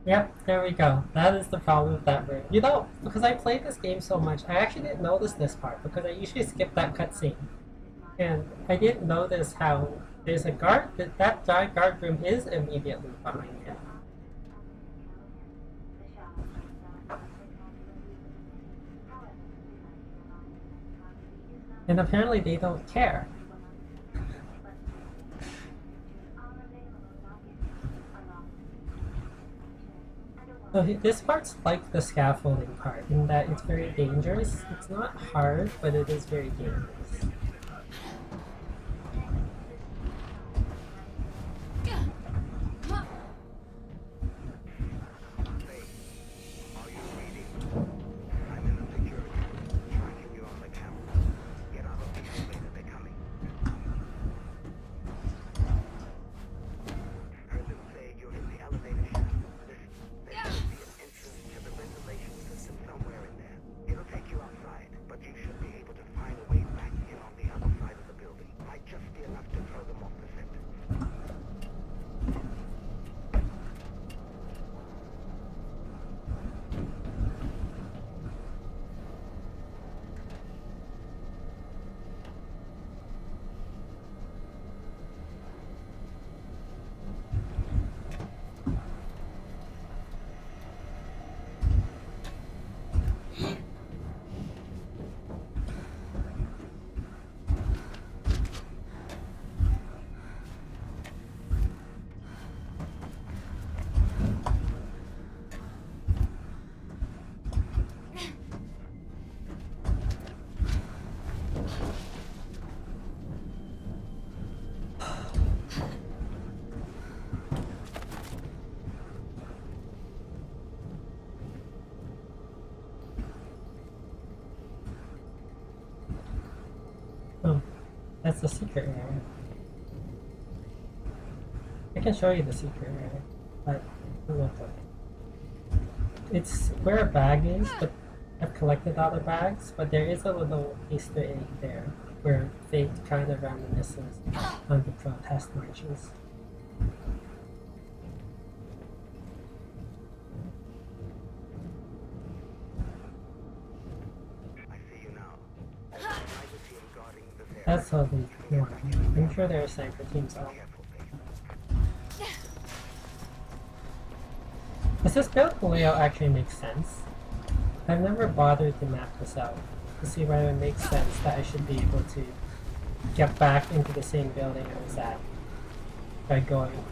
Yep, there we go. That is the problem with that room. You know, because I played this game so much, I actually didn't notice this part because I usually skip that cutscene. And I didn't notice how there's a guard, that giant guard room is immediately behind him. And apparently they don't care. So this part's like the scaffolding part, in that it's very dangerous. It's not hard, but it is very dangerous. Hey, are you reading? I'm in the security room, tracking you on the camera. Get out of the elevator, they're coming. Heard them say you're in the elevator shaft. Listen, there should be an entrance to the ventilation system somewhere in there. It'll take you outside, but you should be able to find a way back in on the other side of the building. Might just be enough to throw them off the scent. Oh, that's the secret area. I can show you the secret area, but it's where a bag is, but I've collected all the bags, but there is a little Easter egg there where Fate kind of reminisces on the protest marches. I see you now. There's a sniper team guarding this area. That's totally normal. I'm sure there are sniper teams out. Careful, Faith. Does this build layout actually make sense? I've never bothered to map this out to see whether it makes sense that I should be able to get back into the same building I was at by doing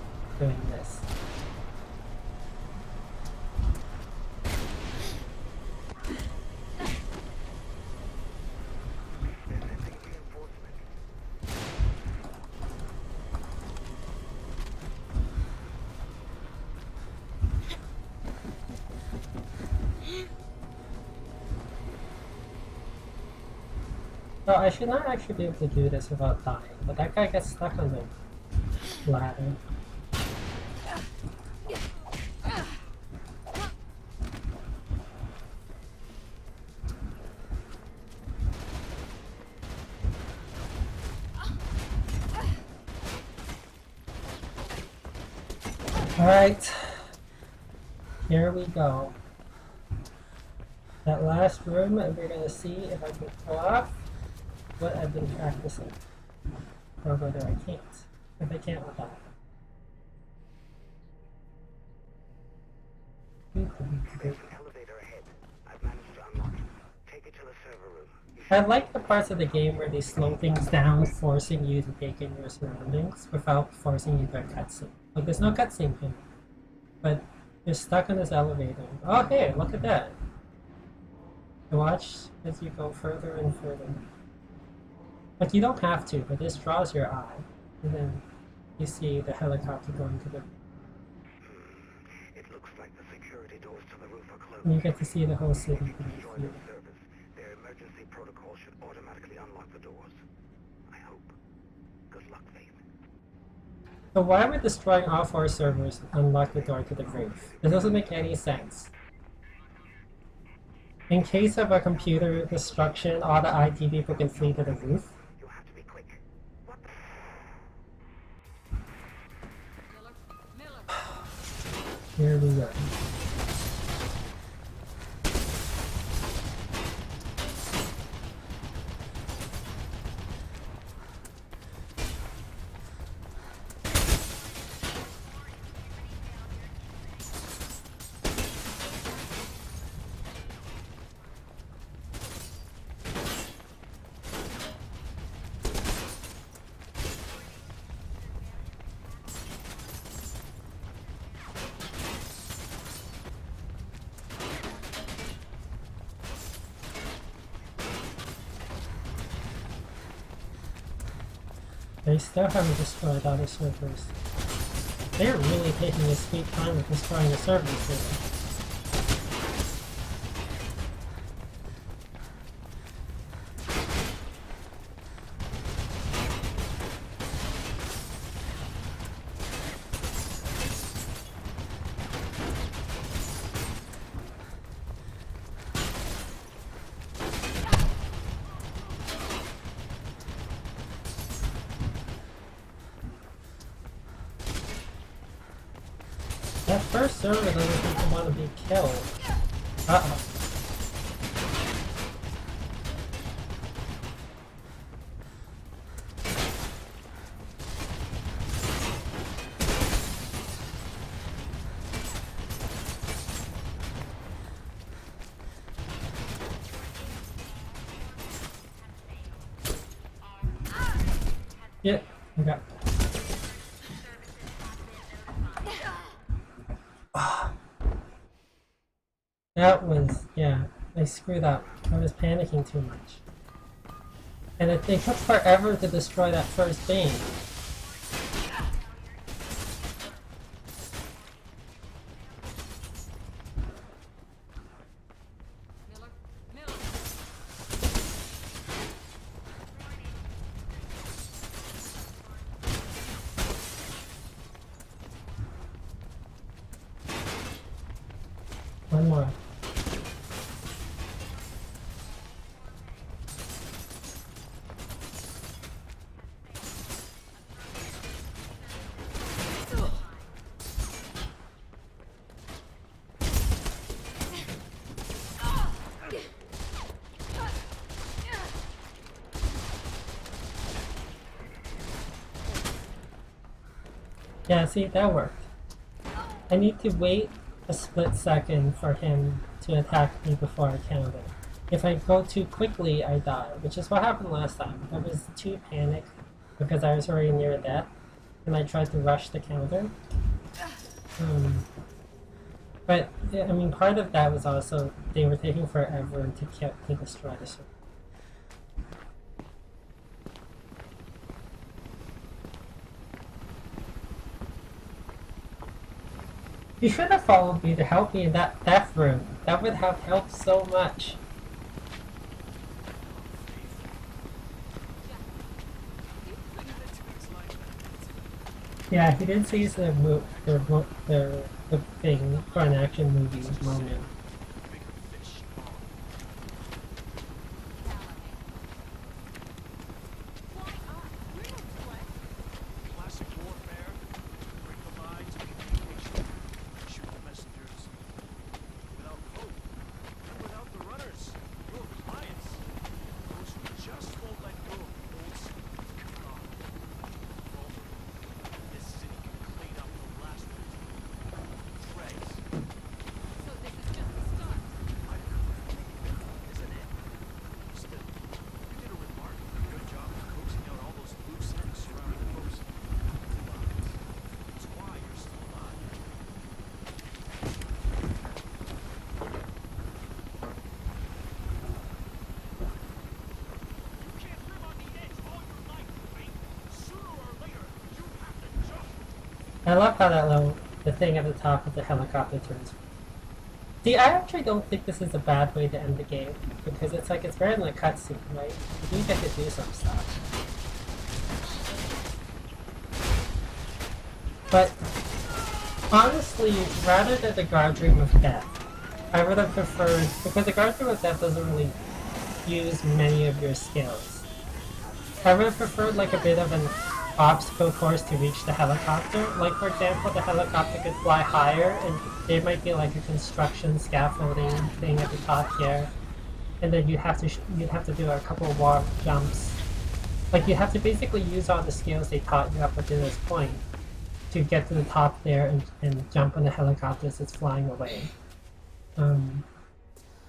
this. They're sending reinforcements. Well, I should not actually be able to do this without dying, but that guy gets stuck on the ladder. Alright, here we go. That last room, and we're gonna see if I can pull off what I've been practicing. Or whether I can't. If I can't, I'll die. There's an elevator ahead. I've managed to unlock it. Take it to the server room. I like the parts of the game where they slow things down, forcing you to take in your surroundings without forcing you to a cutscene. Like, there's no cutscene here, but you're stuck in this elevator. Oh, hey, look at that. You watch as you go further and further. Like, you don't have to, but this draws your eye. And then you see the helicopter going to the... It looks like the security doors to the roof are closed. And you get to see the whole city Join beneath the you. service. Their emergency protocol should automatically unlock the doors. I hope. Good luck, Faith. So why would destroying all 4 servers unlock the door to the roof? It doesn't make any sense. In case of a computer destruction, all the IT people can flee to the roof. You have to be quick. What the... Here we go. They still haven't destroyed other servers. They're really taking a sweet time with destroying the servers here. That first server doesn't seem to want to be killed. Uh-oh. Yeah, we got. That was, yeah, I screwed up. I was panicking too much. And it took forever to destroy that first thing. One more. Yeah, see, that worked. I need to wait a split second for him to attack me before I counter. If I go too quickly, I die, which is what happened last time. I was too panicked because I was already near death, and I tried to rush the counter. But I mean, part of that was also they were taking forever to destroy the ship. You should have followed me to help me in that death room. That would have helped so much. Yeah, he did seize the thing for an action movie moment. Classic warfare. Break the lines of communication. Shoot the messengers. Without hope. And without the runners. Your clients. Those who just won't let go of the old school. God. This city can clean up the last dregs. So this is just the start. Isn't it? Still, you did a remarkably good job of coaxing out all those loose ends surrounding the post. That's why you're still alive. You can't live on the edge all your life, Wayne. Sooner or later, you have to jump. I love how the thing at the top of the helicopter turns. See, I actually don't think this is a bad way to end the game, because it's like it's very in the cutscene, right? You do get to do some stuff. But honestly, rather than the guard room of death, I would have preferred, because the guard room of death doesn't really use many of your skills. I would have preferred like a bit of an obstacle course to reach the helicopter. Like for example, the helicopter could fly higher and there might be like a construction scaffolding thing at the top here. And then you'd have to do a couple of wall jumps. Like you have to basically use all the skills they taught you up until this point to get to the top there and jump on the helicopter as it's flying away.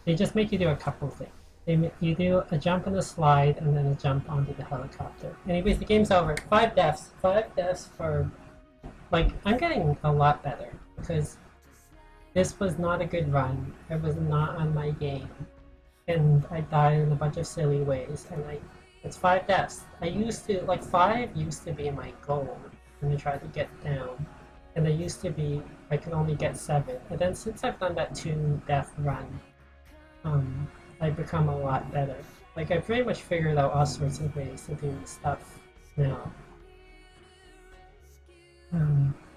They just make you do a couple of things. You do a jump on the slide and then a jump onto the helicopter. Anyways, the game's over. 5 deaths. 5 deaths for... Like, I'm getting a lot better because this was not a good run. It was not on my game. And I died in a bunch of silly ways. And it's 5 deaths. I used to... Like, 5 used to be my goal when I tried to get down. And I used to be... I could only get 7. And then since I've done that 2 death run, I've become a lot better. Like, I pretty much figured out all sorts of ways to do stuff now.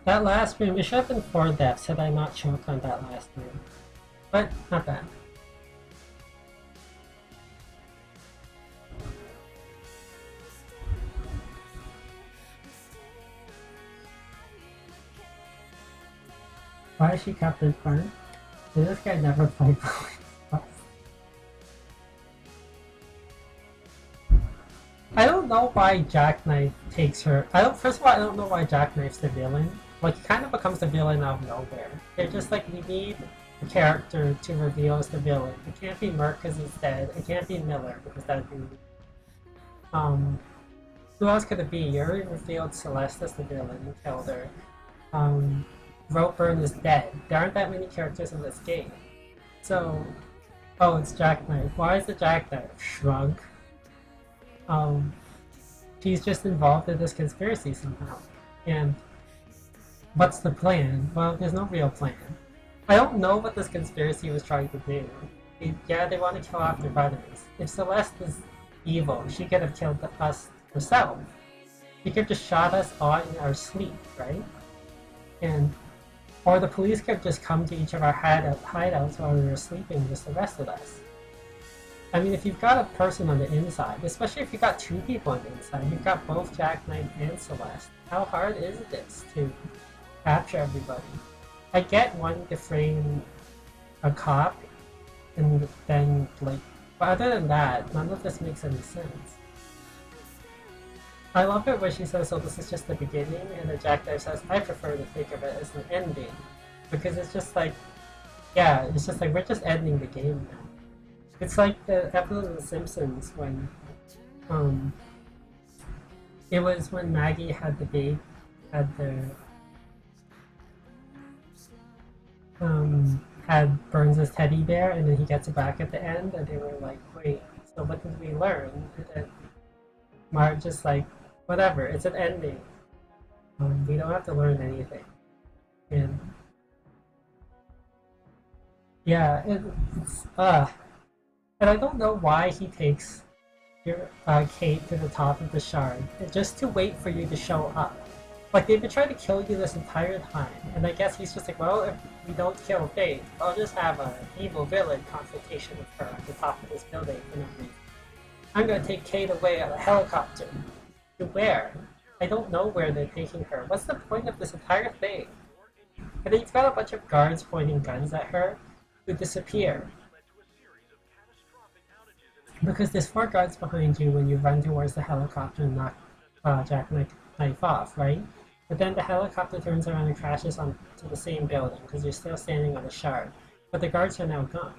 That last room, it should have been 4 deaths had I not choked on that last room. But, not bad. Why is she Captain Clark? Did this guy never play before? I don't know why Jackknife takes her. First of all, I don't know why Jackknife's the villain. Like, he kind of becomes the villain out of nowhere. They're just like, we need a character to reveal as the villain. It can't be Merc because he's dead. It can't be Miller because that'd be. Who else could it be? You already revealed Celeste as the villain and killed her. Ropeburn is dead. There aren't that many characters in this game. So, oh, it's Jackknife. Why is it Jackknife? Shrug. He's just involved in this conspiracy somehow. And what's the plan? Well, there's no real plan. I don't know what this conspiracy was trying to do. Yeah, they want to kill off their brothers. If Celeste is evil, she could have killed us herself. She could have just shot us all in our sleep, right? Or the police could have just come to each of our hideouts while we were sleeping and just arrested us. I mean, if you've got a person on the inside, especially if you've got 2 people on the inside, you've got both Jackknife and Celeste, how hard is this to capture everybody? I get wanting to frame a cop, and then, like, but other than that, none of this makes any sense. I love it when she says, "So this is just the beginning," and then Jackknife says, "I prefer to think of it as an ending," because it's just like, yeah, it's just like we're just ending the game now. It's like the episode of The Simpsons when, um, it was when Maggie had the had Burns' teddy bear, and then he gets it back at the end, and they were like, "Wait, so what did we learn?" And then Marge just like, "Whatever, it's an ending. We don't have to learn anything." And yeah, it's. And I don't know why he takes Kate to the top of the shard, just to wait for you to show up. Like, they've been trying to kill you this entire time, and I guess he's just like, well, if we don't kill Faith, I'll just have an evil villain confrontation with her at the top of this building for no reason. I'm gonna take Kate away on a helicopter. To where? I don't know where they're taking her. What's the point of this entire thing? And then you've got a bunch of guards pointing guns at her who disappear. Because there's 4 guards behind you when you run towards the helicopter and knock Jackknife off, right? But then the helicopter turns around and crashes onto the same building because you're still standing on the shard. But the guards are now gone.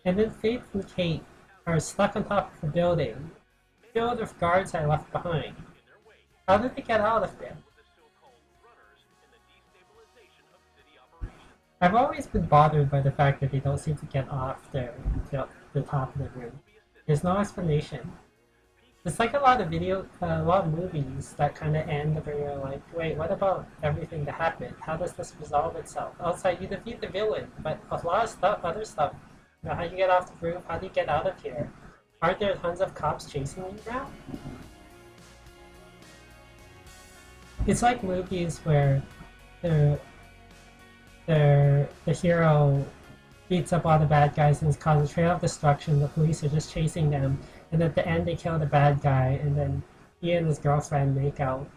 And then Faith and Kate are stuck on top of the building, filled with guards I left behind. How did they get out of there? I've always been bothered by the fact that they don't seem to get off the top of the room. There's no explanation. It's like a lot of movies that kind of end where you're like, wait, what about everything that happened? How does this resolve itself? Outside, you defeat the villain, but a lot of other stuff. You know, how do you get off the roof? How do you get out of here? Aren't there tons of cops chasing you now? It's like movies where the hero beats up all the bad guys and has caused a trail of destruction. The police are just chasing them, and at the end they kill the bad guy, and then he and his girlfriend make out.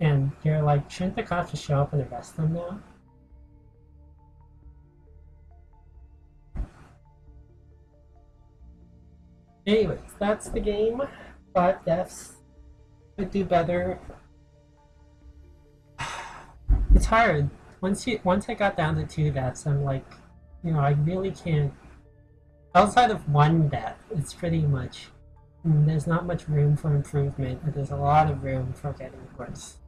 And you're like, shouldn't the cops just show up and arrest them now? Anyways, that's the game. 5 deaths. Could do better. It's hard. Once I got down to 2 deaths, I'm like, you know, I really can't. Outside of 1 death, it's pretty much there's not much room for improvement, and there's a lot of room for getting worse.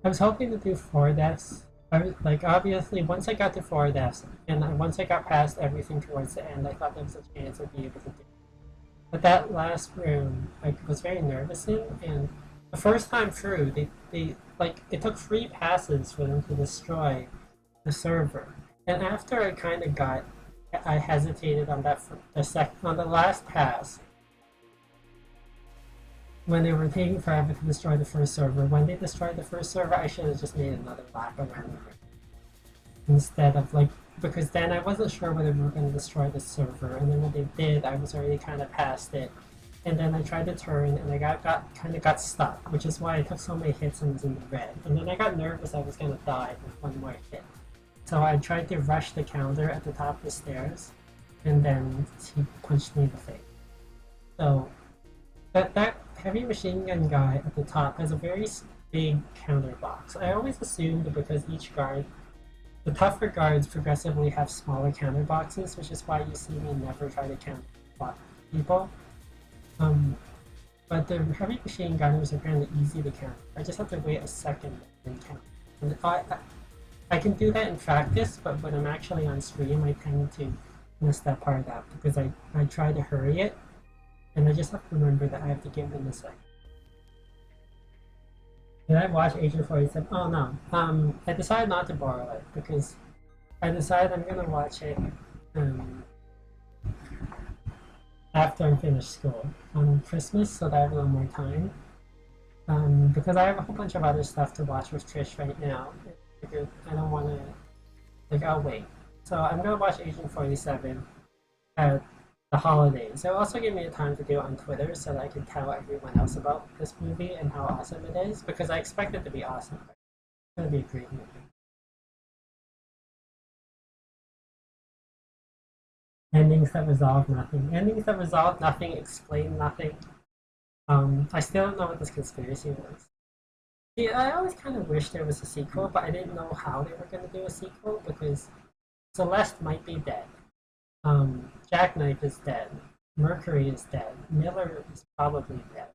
I was hoping to do 4 deaths. Obviously, once I got to 4 deaths, and once I got past everything towards the end, I thought there was a chance I'd be able to do it. But that last room, I was very nervous in, and the first time through, it took 3 passes for them to destroy the server. And after I hesitated on on the last pass, when they were taking forever to destroy the first server. When they destroyed the first server, I should have just made another lap around the room. Instead of because then I wasn't sure whether we were going to destroy the server, and then when they did, I was already kind of past it. And then I tried to turn, and I got stuck, which is why I took so many hits and was in the red. And then I got nervous I was going to die with 1 more hit. So I tried to rush the counter at the top of the stairs, and then he punched me in the face. So that heavy machine gun guy at the top has a very big counter box. I always assumed because the tougher guards progressively have smaller counter boxes, which is why you see me never try to counter people. But the heavy machine gunners are apparently easy to count. I just have to wait a second and count. And I can do that in practice, but when I'm actually on stream, I tend to mess that part up because I try to hurry it, and I just have to remember that I have to give them a second. Did I watch Agent 47? Oh no. I decided not to borrow it because I decided I'm gonna watch it after I'm finished school on Christmas, so that I have a little more time. Because I have a whole bunch of other stuff to watch with Trish right now. I don't want to, I'll wait. So I'm gonna watch Agent 47 at the holidays. It'll also give me a time to do it on Twitter so that I can tell everyone else about this movie and how awesome it is, because I expect it to be awesome. It's gonna be a great movie. endings that resolve nothing. Endings that resolve nothing, explain nothing. I still don't know what this conspiracy was. Yeah, I always kind of wish there was a sequel, but I didn't know how they were going to do a sequel because Celeste might be dead. Jackknife is dead. Mercury is dead. Miller is probably dead.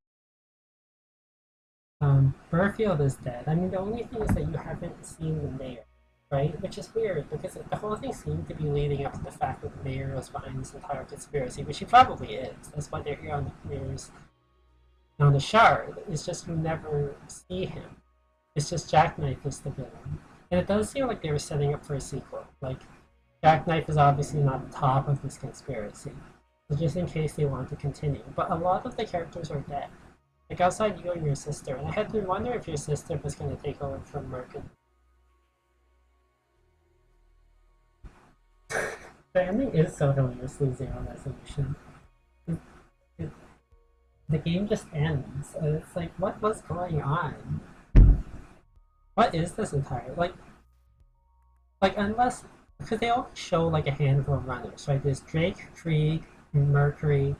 Burfield is dead. I mean, the only thing is that you haven't seen the mayor, right? Which is weird because the whole thing seemed to be leading up to the fact that the mayor was behind this entire conspiracy, which he probably is. That's why they're here on the mayor's on the Shard. It's just you never see him. It's just Jackknife is the villain, and it does seem like they were setting up for a sequel. Like Jackknife is obviously not the top of this conspiracy, so just in case they want to continue. But a lot of the characters are dead. Like outside you and your sister, and I had to wonder if your sister was going to take over from Merkin. The ending is so hilariously zero resolution. The game just ends, and it's like, what was going on? What is this entire like unless because they always show like a handful of runners, right? There's Drake, Krieg, Mercury,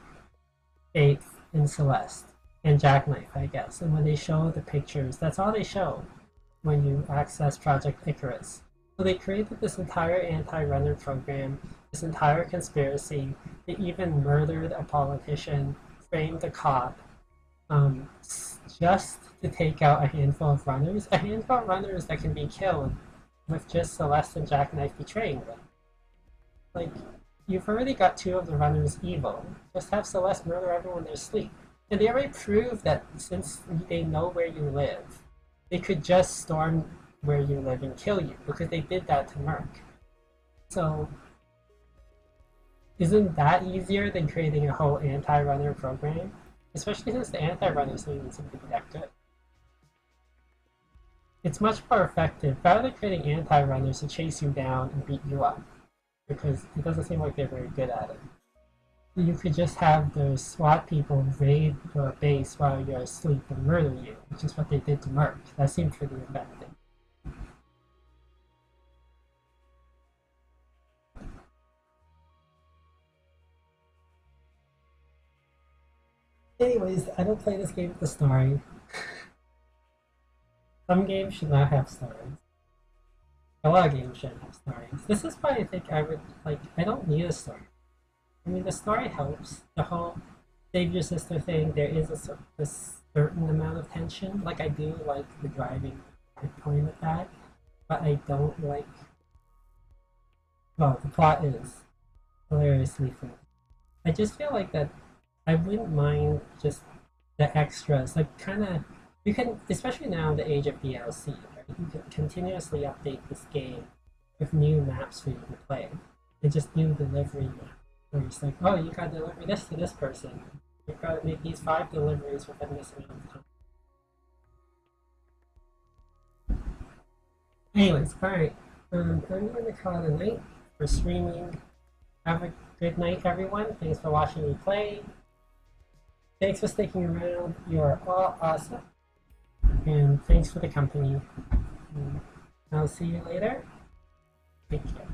Faith, and Celeste, and Jackknife, I guess. And when they show the pictures, that's all they show when you access Project Icarus. So they created this entire anti-runner program, this entire conspiracy. They even murdered a politician, framed a cop, just to take out a handful of runners. A handful of runners that can be killed with just Celeste and Jackknife betraying them. Like, you've already got two of the runners evil. Just have Celeste murder everyone in their sleep. And they already proved that since they know where you live, they could just storm where you live and kill you, because they did that to Merc. So, isn't that easier than creating a whole anti-runner program? Especially since the anti-runners don't even seem to be that good. It's much more effective, rather than creating anti-runners to chase you down and beat you up, because it doesn't seem like they're very good at it. You could just have those SWAT people raid your base while you're asleep and murder you, which is what they did to Merc. That seemed pretty effective. Anyways, I don't play this game with the story. Some games should not have stories. A lot of games shouldn't have stories. This is why I think I would, I don't need a story. I mean, the story helps. The whole save your sister thing, there is a certain amount of tension. Like, I do like the driving point of that, but I don't like... Well, the plot is hilariously funny. I just feel like that I wouldn't mind just the extras, you can, especially now in the age of DLC, right? You can continuously update this game with new maps for you to play, and just new delivery maps, where it's like, oh, you gotta deliver this to this person, you've gotta make these 5 deliveries within this amount of time. Anyways, alright, I'm gonna call it a night for streaming. Have a good night, everyone. Thanks for watching me play. Thanks for sticking around. You are all awesome. And thanks for the company. I'll see you later. Take care.